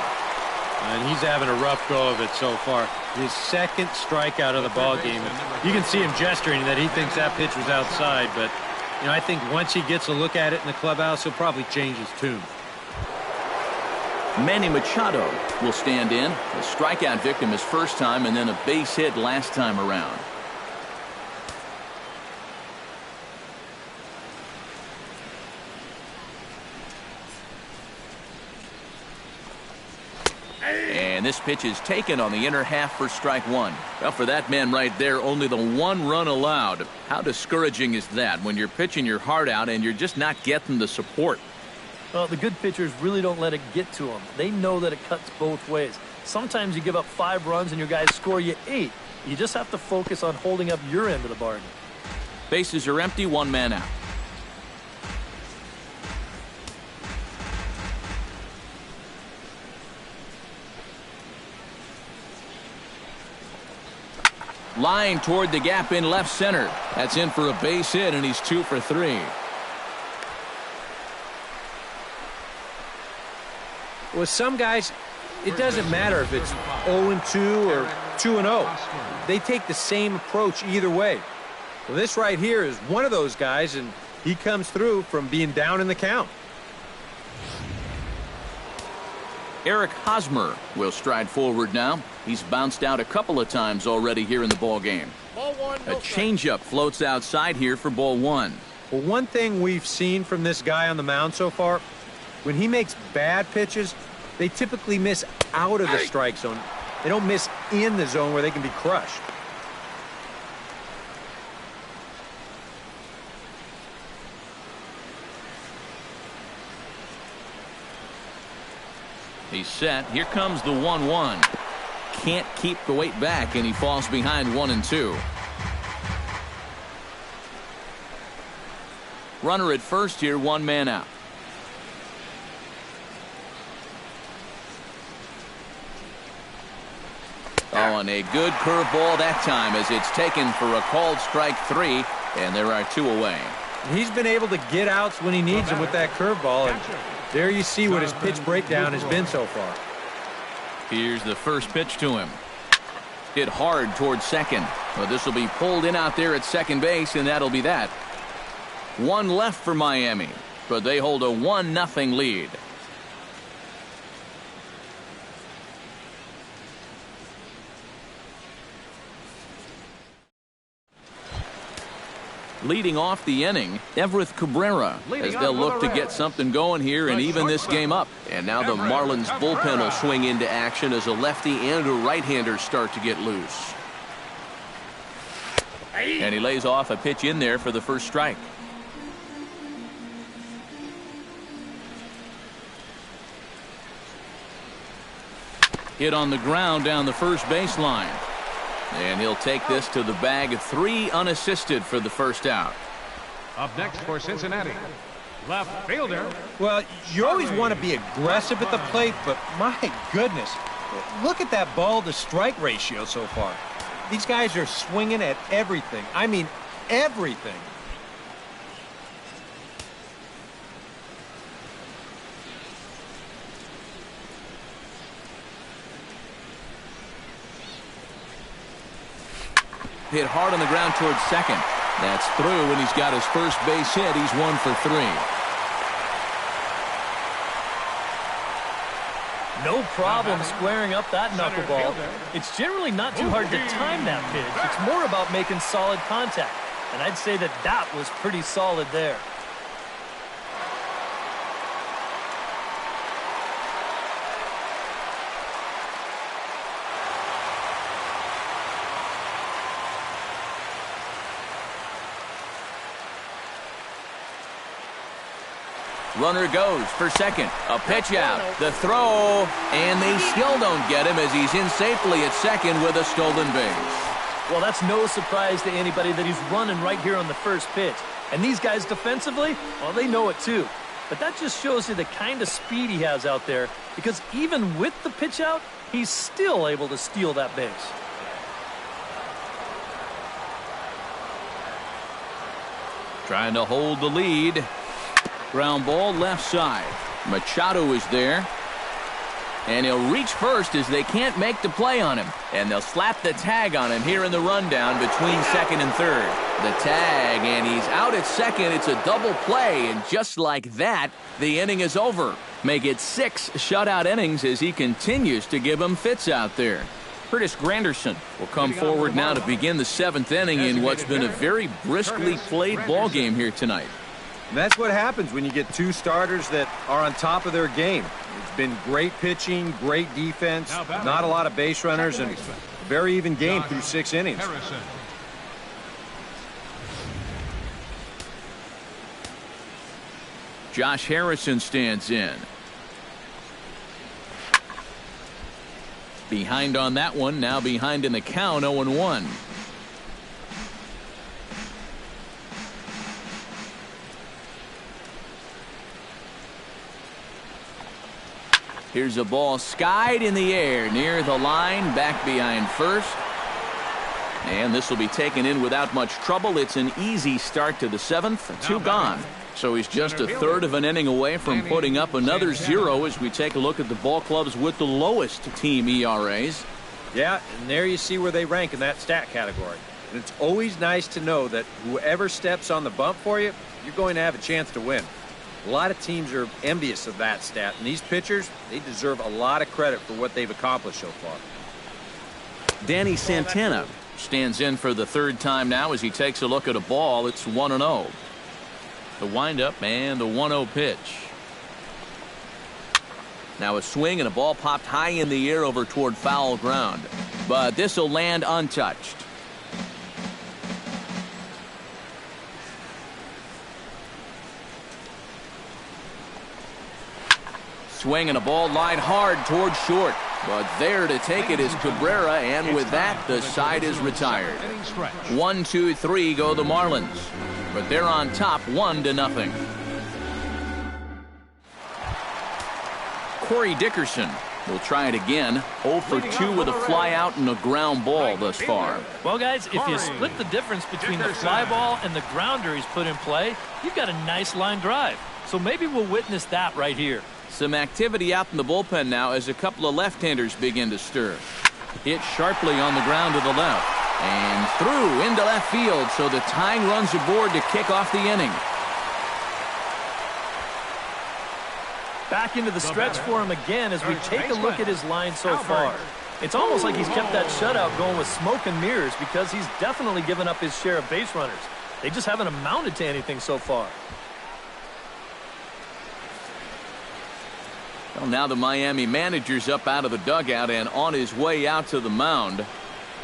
And he's having a rough go of it so far. His 2nd strikeout of the ball game. You can see him gesturing that he thinks that pitch was outside, but you know, I think once he gets a look at it in the clubhouse, he'll probably change his tune. Manny Machado will stand in. A strikeout victim his first time, and then a base hit last time around. And this pitch is taken on the inner half for strike 1. Well, for that man right there, only the 1 run allowed. How discouraging is that when you're pitching your heart out and you're just not getting the support? Well, the good pitchers really don't let it get to them. They know that it cuts both ways. Sometimes you give up 5 runs and your guys score you 8. You just have to focus on holding up your end of the bargain. Bases are empty, 1 man out. Line toward the gap in left center. That's in for a base hit, and he's 2 for 3. With some guys, it doesn't matter if it's 0-2 or 2-0. They take the same approach either way. Well, this right here is one of those guys, and he comes through from being down in the count. Eric Hosmer will stride forward now. He's bounced out a couple of times already here in the ball game. A changeup floats outside here for ball 1. Well, one thing we've seen from this guy on the mound so far, when he makes bad pitches, they typically miss out of the strike zone. They don't miss in the zone where they can be crushed. He's set. Here comes the 1-1. Can't keep the weight back, and he falls behind 1-2. Runner at first here, 1 man out. 1. A good curveball that time as it's taken for a called strike 3, and there are 2 away. He's been able to get outs when he needs them with that curveball, and there you see what his pitch breakdown has been so far. Here's the first pitch to him. Hit hard towards second. But this will be pulled in out there at second base, and that'll be that. 1 left for Miami, but they hold a 1-0 lead. Leading off the inning, Everett Cabrera, as they'll look to get something going here and even this game up. And now the Marlins bullpen will swing into action as a lefty and a right-hander start to get loose. And he lays off a pitch in there for the first strike. Hit on the ground down the first baseline. And he'll take this to the bag. 3 unassisted for the first out. Up next for Cincinnati, left fielder. Well, you always want to be aggressive at the plate, but my goodness, look at that ball-to-strike ratio so far. These guys are swinging at everything. I mean, everything. Hit hard on the ground towards second. That's through, and he's got his first base hit. He's 1 for 3. No problem squaring up that knuckleball. It's generally not too hard to time that pitch. It's more about making solid contact. And I'd say that that was pretty solid there. Runner goes for second. A pitch out. The throw. And they still don't get him as he's in safely at second with a stolen base. Well, that's no surprise to anybody that he's running right here on the first pitch. And these guys defensively, well, they know it too. But that just shows you the kind of speed he has out there, because even with the pitch out, he's still able to steal that base. Trying to hold the lead. Ground ball left side. Machado is there. And he'll reach first as they can't make the play on him. And they'll slap the tag on him here in the rundown between second and third. The tag, and he's out at second. It's a double play, and just like that, the inning is over. Make it 6 shutout innings as he continues to give them fits out there. Curtis Granderson will come forward now to begin the 7th inning in what's been a very briskly played ball game here tonight. And that's what happens when you get 2 starters that are on top of their game. It's been great pitching, great defense, not a lot of base runners, and a very even game through 6 innings. Josh Harrison stands in. Behind on that one, now behind in the count, 0-1. Here's a ball skied in the air near the line, back behind first. And this will be taken in without much trouble. It's an easy start to the 7th. 2 gone. So he's just a third of an inning away from putting up another 0 as we take a look at the ball clubs with the lowest team ERAs. Yeah, and there you see where they rank in that stat category. And it's always nice to know that whoever steps on the bump for you, you're going to have a chance to win. A lot of teams are envious of that stat, and these pitchers, they deserve a lot of credit for what they've accomplished so far. Danny Santana stands in for the 3rd time now as he takes a look at a ball. It's 1-0. The windup and the 1-0 pitch. Now a swing and a ball popped high in the air over toward foul ground. But this will land untouched. Swing and a ball lined hard toward short. But there to take it is Cabrera, and with that, the side is retired. 1-2-3 go the Marlins. But they're on top 1-0. Corey Dickerson We'll try it again. 0 for 2 with a fly out and a ground ball thus far. Well, guys, if you split the difference between the fly ball and the grounder he's put in play, you've got a nice line drive. So maybe we'll witness that right here. Some activity out in the bullpen now as a couple of left-handers begin to stir. Hit sharply on the ground to the left. And through into left field, so the tying runs aboard to kick off the inning. Back into the stretch for him again as we take a look at his line so far. It's almost like he's kept that shutout going with smoke and mirrors because he's definitely given up his share of base runners. They just haven't amounted to anything so far. Well, now the Miami manager's up out of the dugout and on his way out to the mound.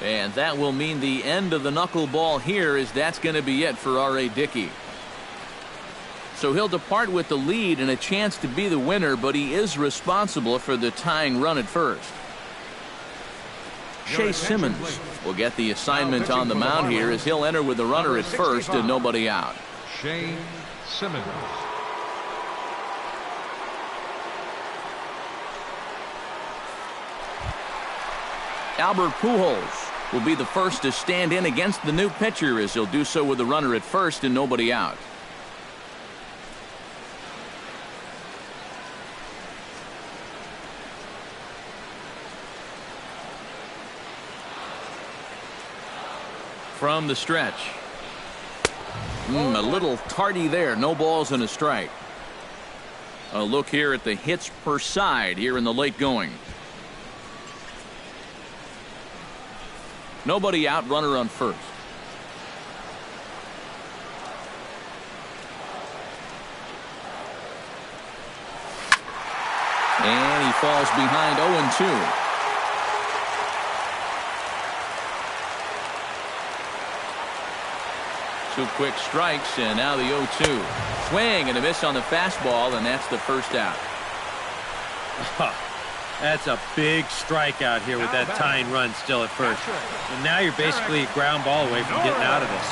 And that will mean the end of the knuckleball here, as that's going to be it for R.A. Dickey. So he'll depart with the lead and a chance to be the winner, but he is responsible for the tying run at first. Shea Simmons will get the assignment on the mound here as he'll enter with the runner at first and nobody out. Shea Simmons. Albert Pujols will be the first to stand in against the new pitcher as he'll do so with the runner at first and nobody out. From the stretch. A little tardy there. No balls and a strike. A look here at the hits per side here in the late going. Nobody out, runner on first. And he falls behind 0-2. Two quick strikes, and now the 0-2. Swing and a miss on the fastball, and that's the first out. That's a big strikeout here with that tying run still at first. And now you're basically a ground ball away from getting out of this.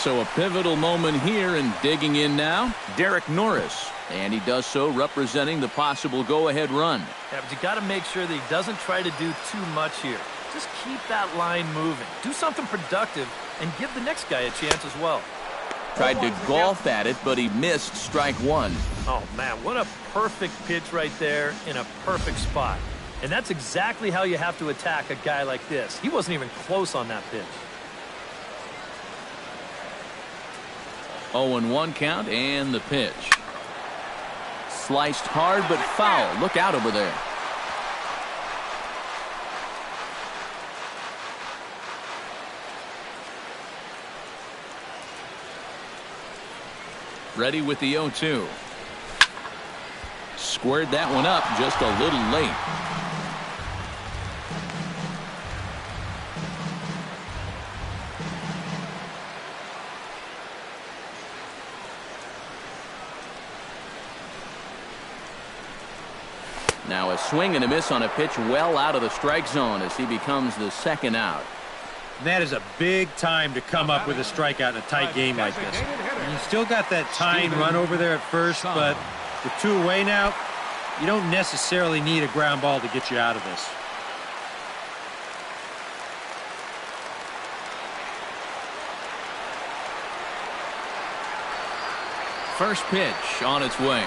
So a pivotal moment here, and digging in now, Derek Norris. And he does so representing the possible go-ahead run. Yeah, but you got to make sure that he doesn't try to do too much here. Just keep that line moving. Do something productive and give the next guy a chance as well. Tried to golf at it, but he missed strike one. Oh, man, what a perfect pitch right there in a perfect spot. And that's exactly how you have to attack a guy like this. He wasn't even close on that pitch. 0-1 count and the pitch. Sliced hard but foul. Look out over there. Ready with the 0-2. Squared that one up just a little late. Now a swing and a miss on a pitch well out of the strike zone as he becomes the second out. And that is a big time to come up with a strikeout in a tight game like this. And you still got that tying run over there at first, but with two away now, you don't necessarily need a ground ball to get you out of this. First pitch on its way.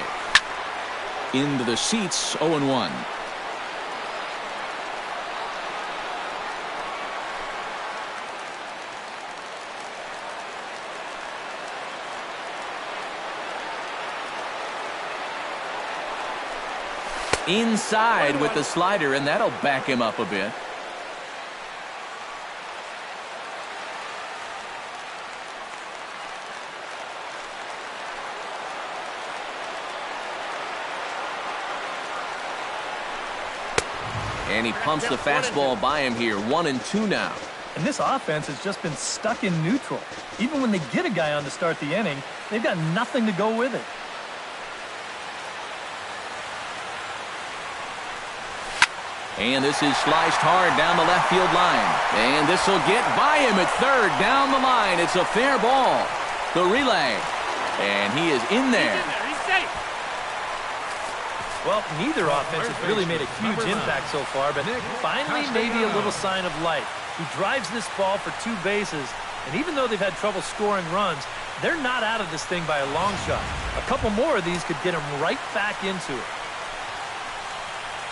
Into the seats, 0-1. Inside with the slider, and that'll back him up a bit. And he pumps the fastball by him here. 1-2 now. And this offense has just been stuck in neutral. Even when they get a guy on to start the inning, they've got nothing to go with it. And this is sliced hard down the left field line. And this will get by him at third down the line. It's a fair ball. The relay. And he is in there. He's safe. Well, neither offense has really made a huge impact so far, but finally maybe a little sign of life. He drives this ball for 2 bases, and even though they've had trouble scoring runs, they're not out of this thing by a long shot. A couple more of these could get them right back into it.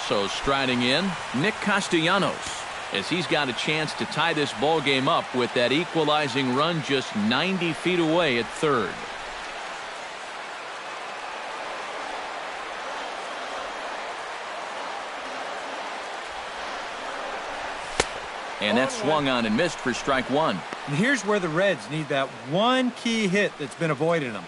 So striding in, Nick Castellanos, as he's got a chance to tie this ball game up with that equalizing run just 90 feet away at third. And that swung on and missed for strike one. And here's where the Reds need that one key hit that's been avoiding them.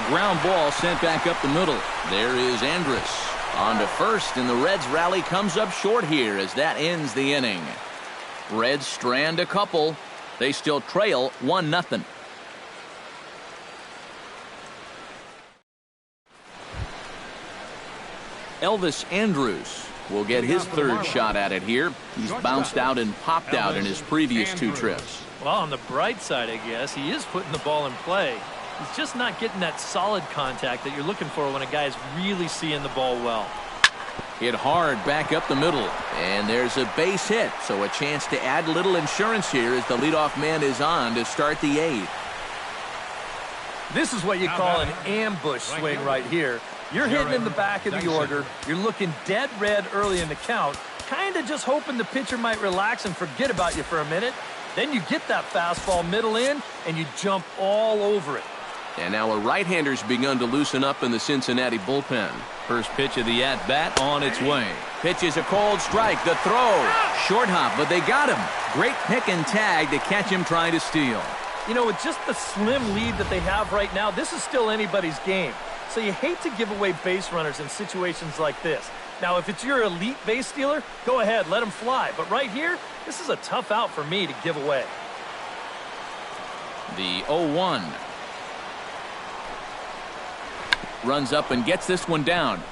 Ground ball sent back up the middle. There is Andrus on to first, and the Reds rally comes up short here as that ends the inning. Reds strand a couple. They still trail 1-0. Elvis Andrus will get his third shot at it here. He's bounced out and popped out in his previous 2 trips. Well, on the bright side, I guess, he is putting the ball in play. He's just not getting that solid contact that you're looking for when a guy's really seeing the ball well. Hit hard back up the middle, and there's a base hit, so a chance to add a little insurance here as the leadoff man is on to start the 8th. This is what you call an ambush swing right here. You're hitting in the back of the order. You're looking dead red early in the count, kind of just hoping the pitcher might relax and forget about you for a minute. Then you get that fastball middle in, and you jump all over it. And now a right-hander's begun to loosen up in the Cincinnati bullpen. First pitch of the at-bat on its way. Pitch is a cold strike. The throw. Short hop, but they got him. Great pick and tag to catch him trying to steal. You know, with just the slim lead that they have right now, this is still anybody's game. So you hate to give away base runners in situations like this. Now, if it's your elite base stealer, go ahead, let him fly. But right here, this is a tough out for me to give away. The 0-1. Runs up and gets this one down.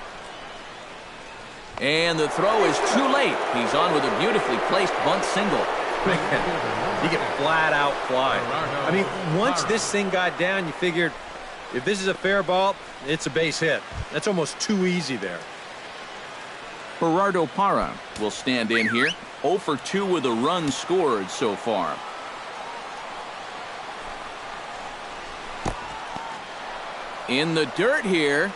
And the throw is too late. He's on with a beautifully placed bunt single. He get flat out fly. I mean, once this thing got down, you figured if this is a fair ball, it's a base hit. That's almost too easy there. Gerardo Parra will stand in here. 0 for 2 with a run scored so far. In the dirt here,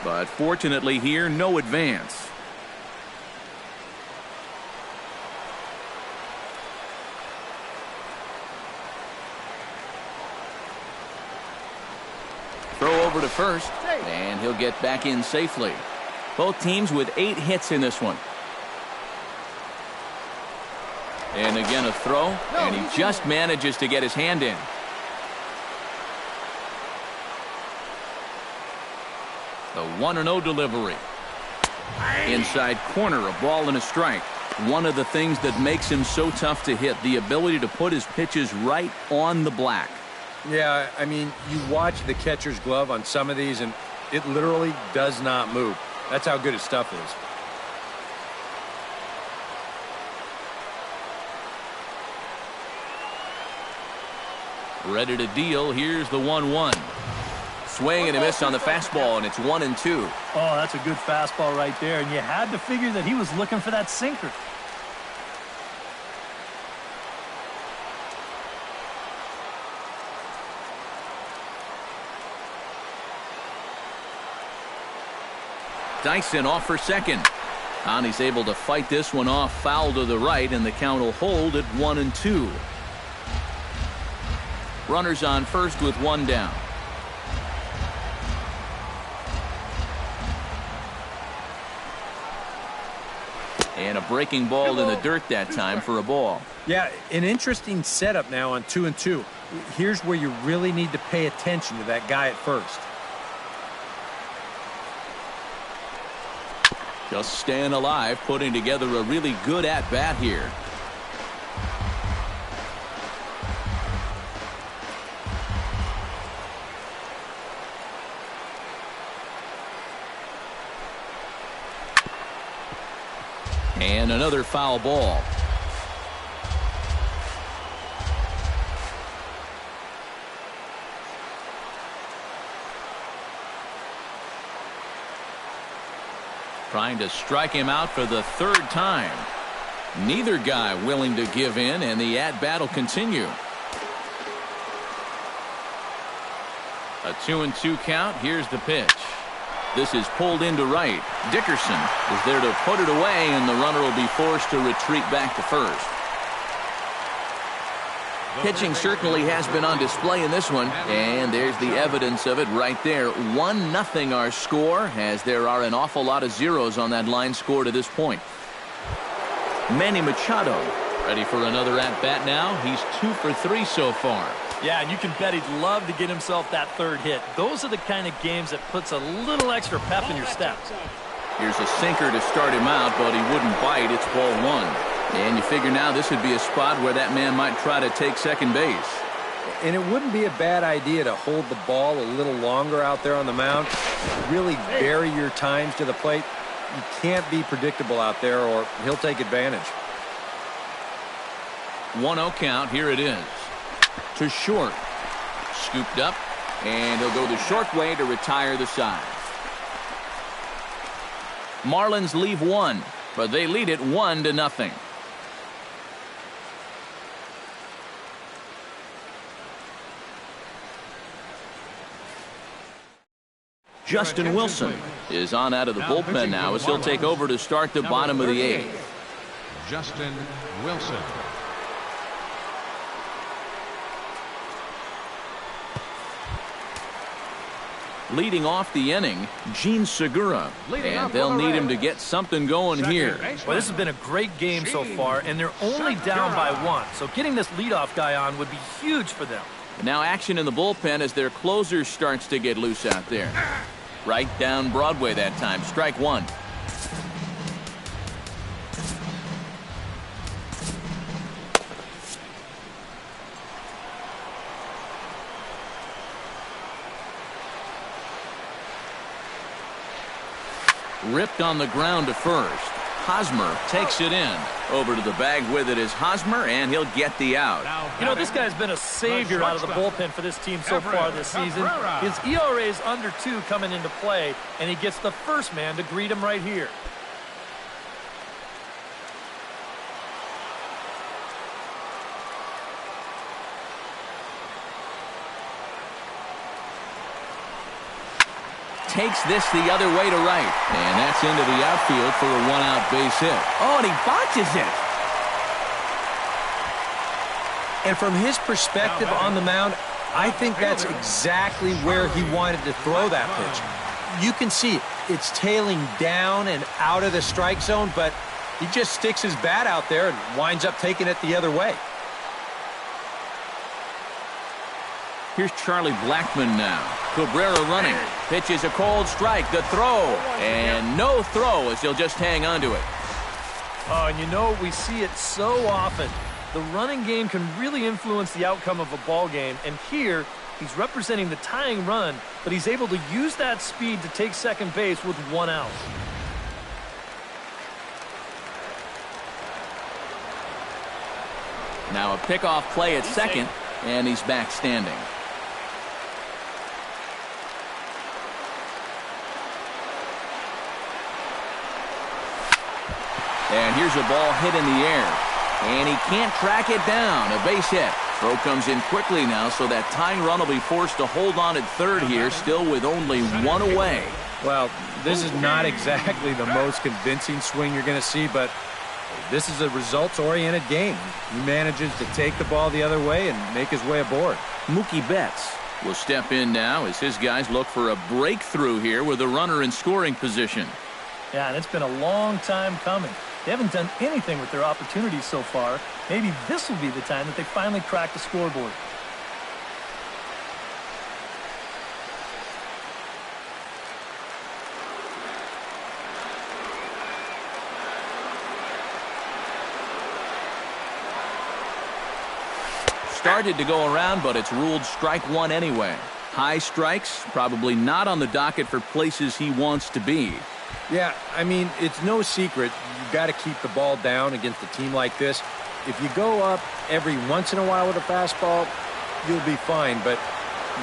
but fortunately here, no advance. Throw over to first, and he'll get back in safely. Both teams with 8 hits in this one. And again a throw, and he just manages to get his hand in. The 1-0 delivery. Inside corner, a ball and a strike. One of the things that makes him so tough to hit, the ability to put his pitches right on the black. Yeah, I mean, you watch the catcher's glove on some of these, and it literally does not move. That's how good his stuff is. Ready to deal. Here's the 1-1. Swing and a miss on the fastball, and it's 1-2. Oh, that's a good fastball right there, and you had to figure that he was looking for that sinker. Dyson off for second. Connie's able to fight this one off, foul to the right, and the count will hold at 1-2. Runners on first with 1 down. And a breaking ball in the dirt that time for a ball. Yeah, an interesting setup now on 2-2. Here's where you really need to pay attention to that guy at first. Just staying alive, putting together a really good at-bat here. And another foul ball. trying to strike him out for the third time. Neither guy willing to give in, and the at-bat will continue. A 2-2 count. Here's the pitch. This is pulled into right. Dickerson is there to put it away, and the runner will be forced to retreat back to first. Pitching certainly has been on display in this one, and there's the evidence of it right there. 1-0 our score, as there are an awful lot of zeros on that line score to this point. Manny Machado ready for another at-bat now. He's 2 for 3 so far. Yeah, and you can bet he'd love to get himself that third hit. Those are the kind of games that puts a little extra pep in your step. Here's a sinker to start him out, but he wouldn't bite. It's ball 1. And you figure now this would be a spot where that man might try to take second base. And it wouldn't be a bad idea to hold the ball a little longer out there on the mound. Really vary your times to the plate. You can't be predictable out there, or he'll take advantage. 1-0 count. Here it is. To short. Scooped up, and he'll go the short way to retire the side. Marlins leave 1, but they lead it 1-0. Justin Wilson is on out of the bullpen now as he'll take over to start the bottom of the 8th. Justin Wilson. Leading off the inning, Gene Segura, and they'll need him to get something going here. Well, this has been a great game so far, and they're only down by 1, so getting this leadoff guy on would be huge for them. Now action in the bullpen as their closer starts to get loose out there. Right down Broadway that time. Strike 1. Ripped on the ground to first. Hosmer takes it in. Over to the bag with it is Hosmer, and he'll get the out. You know, this guy's been a savior out of the bullpen for this team so far this season. His ERA is under 2 coming into play, and he gets the first man to greet him right here. Takes this the other way to right. And that's into the outfield for a 1-out base hit. Oh, and he botches it. And from his perspective on the mound, I think that's exactly where he wanted to throw that pitch. You can see it's tailing down and out of the strike zone, but he just sticks his bat out there and winds up taking it the other way. Here's Charlie Blackmon now. Cabrera running. Pitches a cold strike. The throw. And no throw as he'll just hang on to it. Oh, and you know, we see it so often. The running game can really influence the outcome of a ball game. And here, he's representing the tying run, but he's able to use that speed to take second base with 1 out. Now a pickoff play at second, and he's back standing. And here's a ball hit in the air. And he can't track it down. A base hit. Throw comes in quickly now, so that tying run will be forced to hold on at third here, still with only 1 away. Well, this is not exactly the most convincing swing you're going to see, but this is a results-oriented game. He manages to take the ball the other way and make his way aboard. Mookie Betts will step in now as his guys look for a breakthrough here with a runner in scoring position. Yeah, and it's been a long time coming. They haven't done anything with their opportunities so far. Maybe this will be the time that they finally crack the scoreboard. Started to go around, but it's ruled strike 1 anyway. High strikes, probably not on the docket for places he wants to be. Yeah, I mean, it's no secret. You've got to keep the ball down against a team like this. If you go up every once in a while with a fastball, you'll be fine, but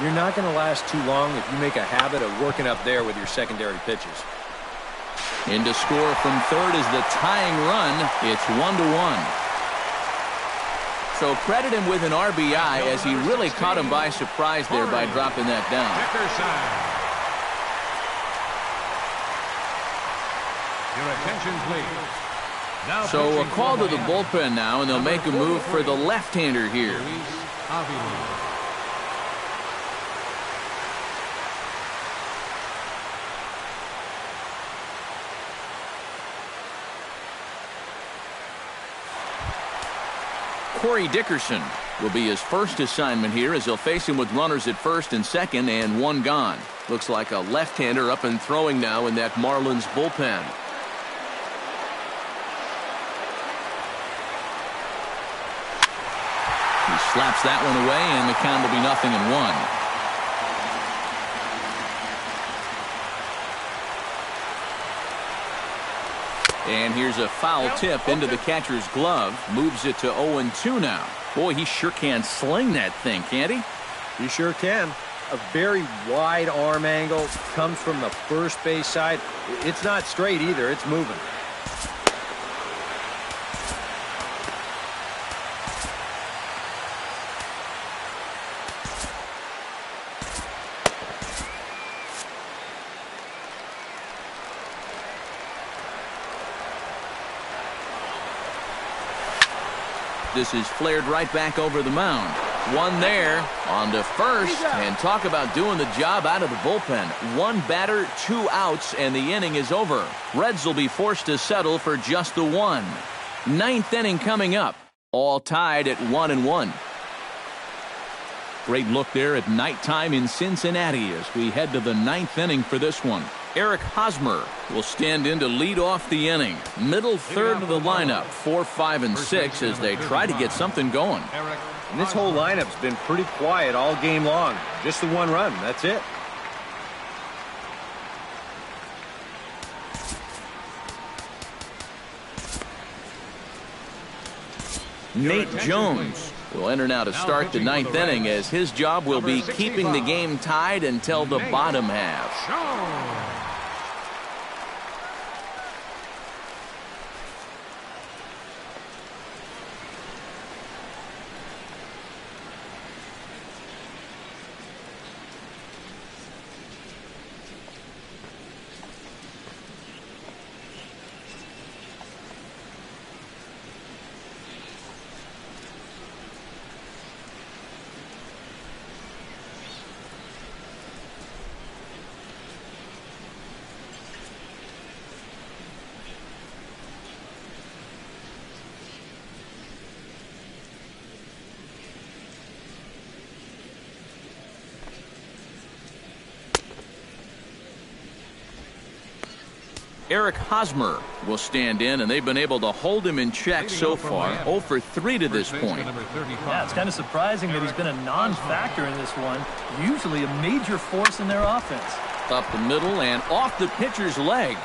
you're not going to last too long if you make a habit of working up there with your secondary pitches. In to score from third is the tying run. It's 1-1. So credit him with an RBI as he really caught him by surprise there by dropping that down. Your attention, please. Now so a call to the bullpen now, and they'll make a move for the left-hander here. Corey Dickerson will be his first assignment here as they'll face him with runners at first and second and one gone. Looks like a left-hander up and throwing now in that Marlins bullpen. He slaps that one away, and the count will be 0-1. And here's a foul tip into the catcher's glove. Moves it to 0-2 now. Boy, he sure can sling that thing, can't he? He sure can. A very wide arm angle. Comes from the first base side. It's not straight either. It's moving. This is flared right back over the mound. One there, on to first, and talk about doing the job out of the bullpen. One batter, 2 outs, and the inning is over. Reds will be forced to settle for just the one. 9th inning coming up, all tied at 1-1. Great look there at nighttime in Cincinnati as we head to the 9th inning for this one. Eric Hosmer will stand in to lead off the inning. Middle third of the lineup, 4, 5, and 6 as they try to get something going. And this whole lineup's been pretty quiet all game long. Just the one run. That's it. Nate Jones will enter now to start the 9th inning as his job will be keeping the game tied until the bottom half. Eric Hosmer will stand in, and they've been able to hold him in check so far. 0 for 3 to this point. Yeah, it's kind of surprising that he's been a non-factor in this one. Usually a major force in their offense. Up the middle and off the pitcher's leg.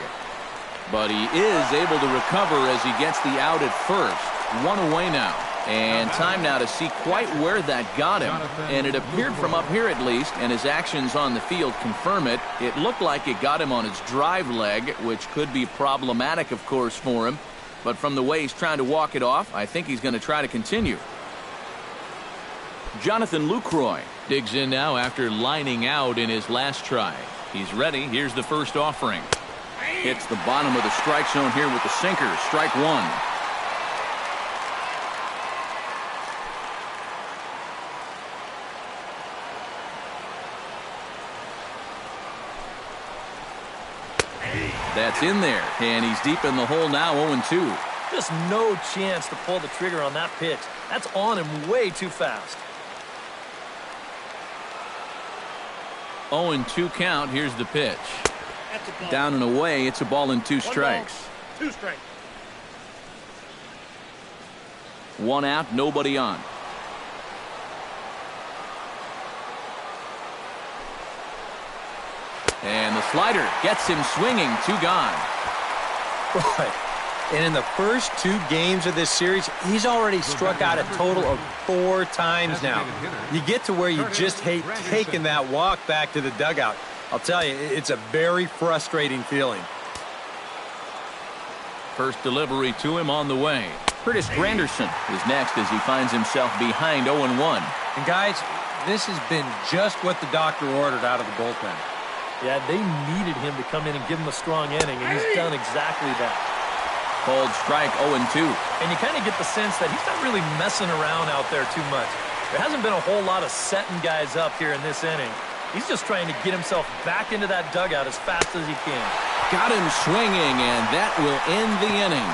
But he is able to recover as he gets the out at first. 1 away now. And time now to see quite where that got him. And it appeared from up here at least, and his actions on the field confirm it. It looked like it got him on his drive leg, which could be problematic, of course, for him. But from the way he's trying to walk it off, I think he's going to try to continue. Jonathan Lucroy digs in now after lining out in his last try. He's ready. Here's the first offering. Hits the bottom of the strike zone here with the sinker. Strike one. That's in there, and he's deep in the hole now, 0-2. Just no chance to pull the trigger on that pitch. That's on him way too fast. 0-2 count. Here's the pitch. Down and away. It's a ball and 2 strikes. 2 strikes. 1 out, nobody on. And the slider gets him swinging. 2 gone. Boy, and in the first 2 games of this series, he's already struck out a total of 4 times now. You get to where you just hate taking that walk back to the dugout. I'll tell you, it's a very frustrating feeling. First delivery to him on the way. Curtis Granderson is next as he finds himself behind 0-1. And guys, this has been just what the doctor ordered out of the bullpen. Yeah, they needed him to come in and give him a strong inning, and he's done exactly that. Called strike 0-2. And you kind of get the sense that he's not really messing around out there too much. There hasn't been a whole lot of setting guys up here in this inning. He's just trying to get himself back into that dugout as fast as he can. Got him swinging, and that will end the inning.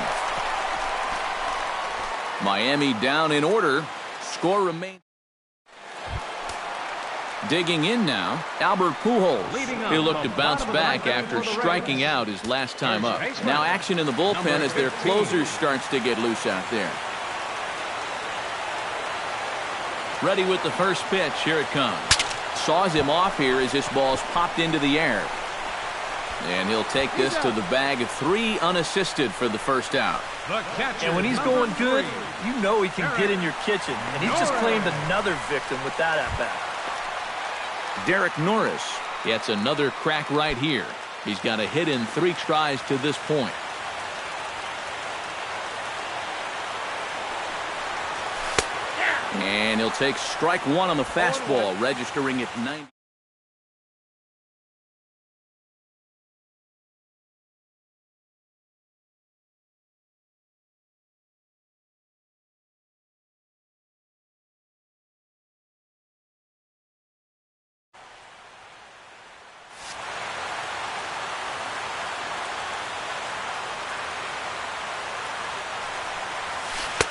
Miami down in order. Score remains. Digging in now, Albert Pujols. He'll look to bounce back after striking out his last time up. Now action in the bullpen as their closer starts to get loose out there. Ready with the first pitch. Here it comes. Saws him off here as this ball's popped into the air. And he'll take this to the bag of 3 unassisted for the first out. And when he's going good, you know he can get in your kitchen. And he's just claimed another victim with that at-bat. Derek Norris gets another crack right here. He's got a hit in 3 tries to this point. And he'll take strike 1 on the fastball, registering at 90.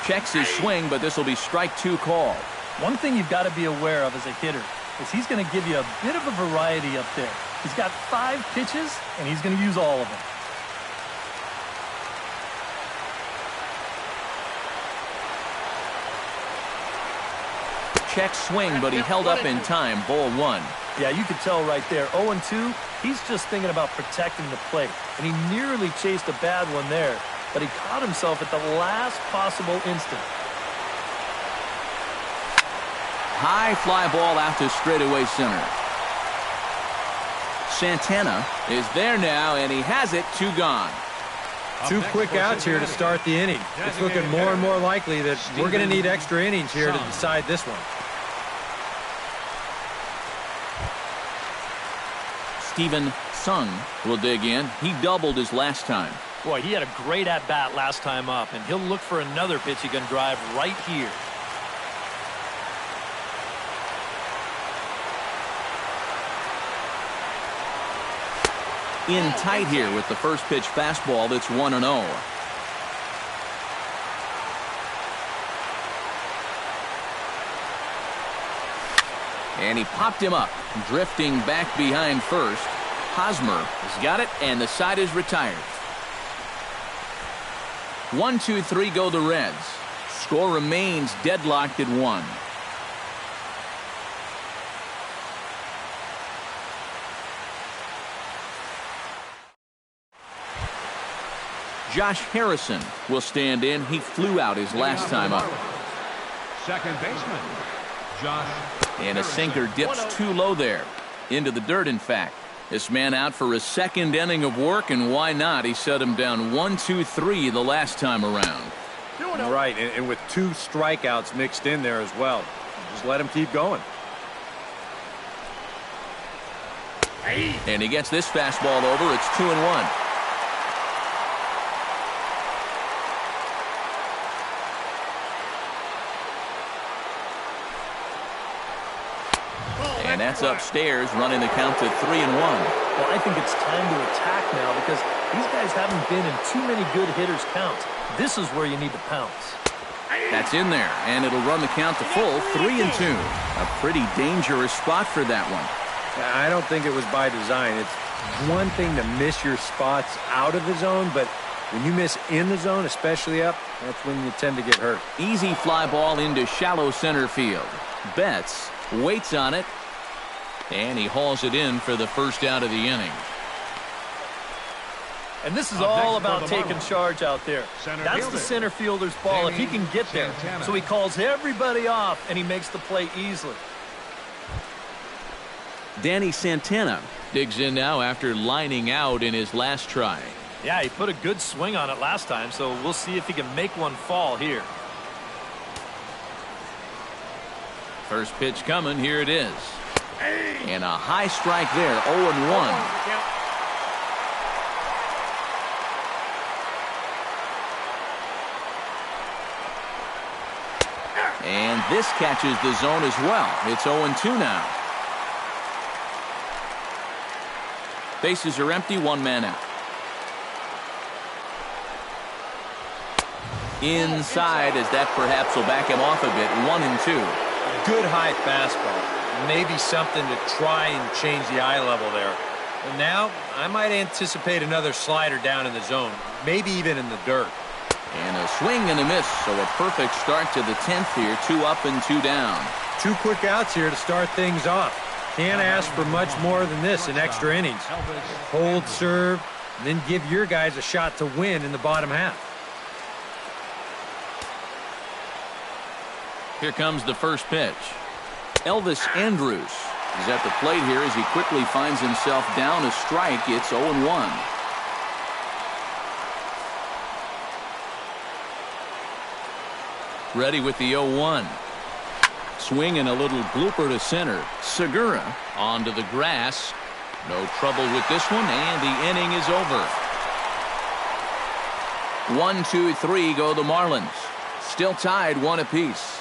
Checks his swing, but this will be strike 2 call. One thing you've got to be aware of as a hitter is he's going to give you a bit of a variety up there. He's got 5 pitches, and he's going to use all of them. Check swing, but he held up in time. Ball 1. Yeah, you could tell right there. 0-2, he's just thinking about protecting the plate. And he nearly chased a bad one there, but he caught himself at the last possible instant. High fly ball out to straightaway center. Santana is there now, and he has it. 2 gone. 2 quick outs here to start the inning. It's looking more and more likely that we're going to need extra innings here to decide this one. Steven Sung will dig in. He doubled his last time. Boy, he had a great at-bat last time up, and he'll look for another pitch he can drive right here. In tight here with the first pitch fastball that's 1-0. And he popped him up, drifting back behind first. Hosmer has got it, and the side is retired. 1-2-3 go the Reds. Score remains deadlocked at 1. Josh Harrison will stand in. He flew out his last time up. Second baseman, Josh. And a sinker dips too low there. Into the dirt, in fact. This man out for a second inning of work, and why not? He set him down 1-2-3 the last time around. Right, and with 2 strikeouts mixed in there as well. Just let him keep going. And he gets this fastball over. It's 2-1. And that's upstairs, running the count to 3-1. Well, I think it's time to attack now because these guys haven't been in too many good hitters' counts. This is where you need to pounce. That's in there, and it'll run the count to full, 3-2. A pretty dangerous spot for that one. I don't think it was by design. It's one thing to miss your spots out of the zone, but when you miss in the zone, especially up, that's when you tend to get hurt. Easy fly ball into shallow center field. Betts waits on it, and he hauls it in for the first out of the inning. And this is all about taking charge out there. That's the center fielder's ball if he can get there. So he calls everybody off, and he makes the play easily. Danny Santana digs in now after lining out in his last try. Yeah, he put a good swing on it last time, so we'll see if he can make one fall here. First pitch coming. Here it is. And a high strike there. 0-1. And this catches the zone as well. It's 0-2 now. Bases are empty. One man out. Inside, as that perhaps will back him off a bit. 1-2. Good high fastball. Maybe something to try and change the eye level there. And now I might anticipate another slider down in the zone, maybe even in the dirt. And a swing and a miss, so a perfect start to the 10th here. 2 up and 2 down. 2 quick outs here to start things off. Can't ask for much more than this in extra innings. Hold serve, and then give your guys a shot to win in the bottom half. Here comes the first pitch. Elvis Andrus is at the plate here as he quickly finds himself down a strike. It's 0-1. Ready with the 0-1. Swing and a little blooper to center. Segura onto the grass. No trouble with this one, and the inning is over. 1, 2, 3 go the Marlins. Still tied 1 apiece.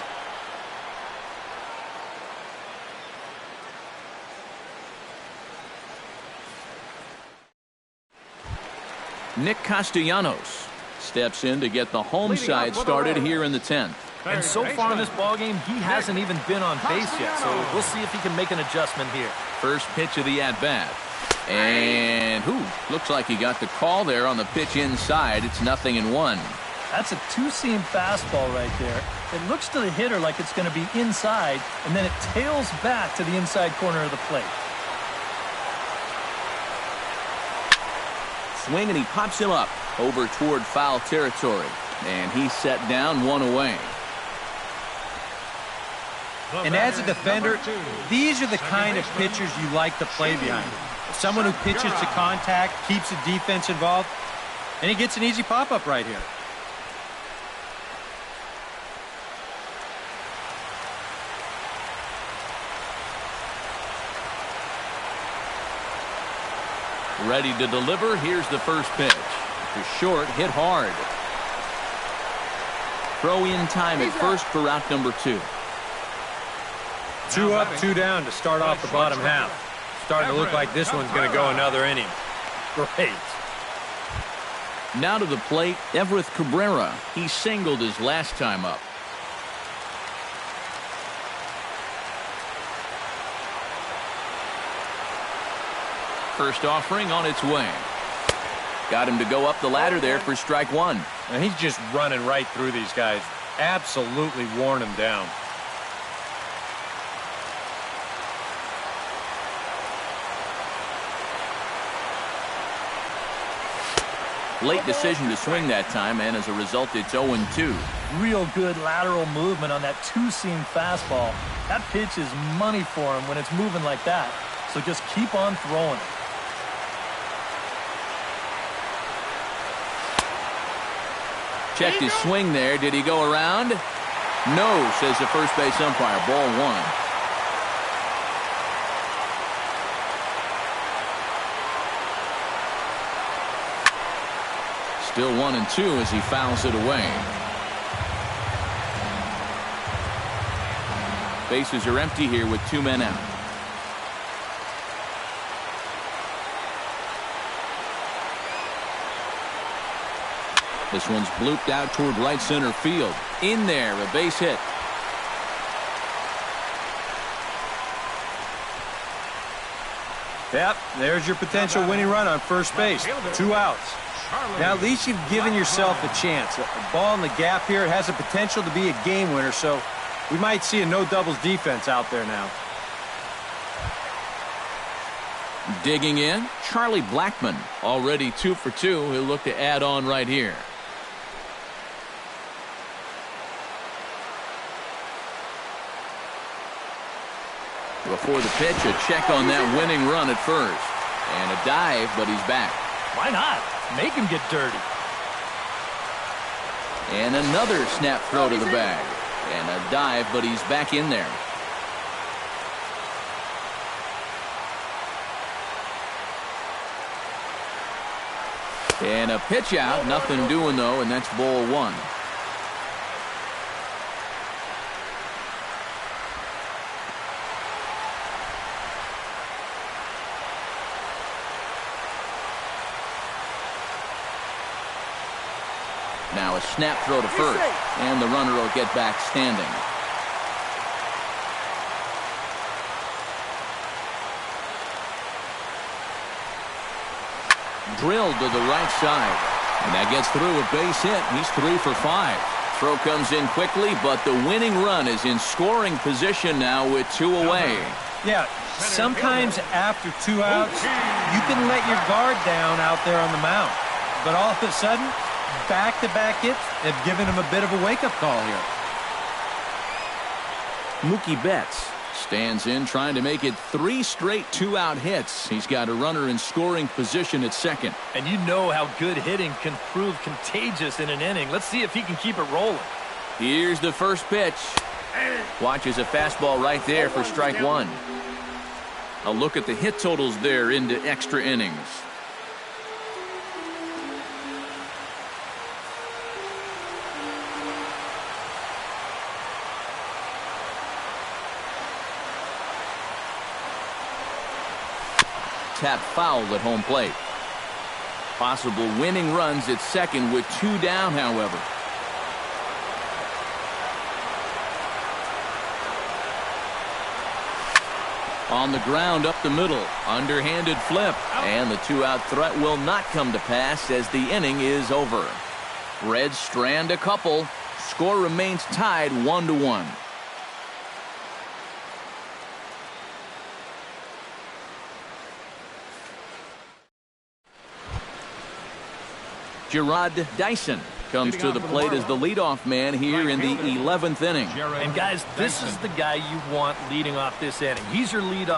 Nick Castellanos steps in to get the home side started here in the 10th. And so far in this ballgame, he hasn't even been on base yet, so we'll see if he can make an adjustment here. First pitch of the at-bat. And looks like he got the call there on the pitch inside. It's 0-1. That's a two-seam fastball right there. It looks to the hitter like it's going to be inside, and then it tails back to the inside corner of the plate. Swing, and he pops him up over toward foul territory. And he's set down, 1 away. And as a defender, these are the kind of pitchers you like to play behind. Someone who pitches to contact, keeps the defense involved, and he gets an easy pop-up right here. Ready to deliver. Here's the first pitch. To short, hit hard. Throw in time at first for route number 2. 2 up, 2 down to start off the bottom half. Starting to look like this one's going to go another inning. Great. Now to the plate, Everett Cabrera. He singled his last time up. First offering on its way. Got him to go up the ladder there for strike 1. And he's just running right through these guys. Absolutely worn them down. Late decision to swing that time, and as a result, it's 0-2. Real good lateral movement on that two-seam fastball. That pitch is money for him when it's moving like that. So just keep on throwing it. Checked his swing there. Did he go around? No, says the first base umpire. Ball 1. Still 1-2 as he fouls it away. Bases are empty here with 2 men out. This one's blooped out toward right center field. In there, a base hit. Yep, there's your potential winning run on first base. 2 outs. Now at least you've given yourself a chance. A ball in the gap here, it has the potential to be a game winner, so we might see a no doubles defense out there now. Digging in, Charlie Blackmon, already 2 for 2. He'll look to add on right here. Before the pitch, a check on that winning run at first. And a dive, but he's back. Why not? Make him get dirty. And another snap throw to the bag. And a dive, but he's back in there. And a pitch out. Nothing doing, though, and that's ball one. Now a snap throw to first, and the runner will get back standing. Drilled to the right side, and that gets through a base hit. He's 3 for 5. Throw comes in quickly, but the winning run is in scoring position now with 2 away. Yeah, sometimes after 2 outs, you can let your guard down out there on the mound. But all of a sudden, back-to-back hits have given him a bit of a wake-up call here. Mookie Betts stands in, trying to make it 3 straight 2-out hits. He's got a runner in scoring position at second. And you know how good hitting can prove contagious in an inning. Let's see if he can keep it rolling. Here's the first pitch. Watches a fastball right there for strike one. A look at the hit totals there into extra innings. Tap foul at home plate. Possible winning runs at second with 2 down, however. On the ground up the middle. Underhanded flip. And the 2-out threat will not come to pass as the inning is over. Reds strand a couple. Score remains tied 1-1. Gerard Dyson comes to the plate as the leadoff man here in the 11th inning. And guys, this is the guy you want leading off this inning. He's your leadoff.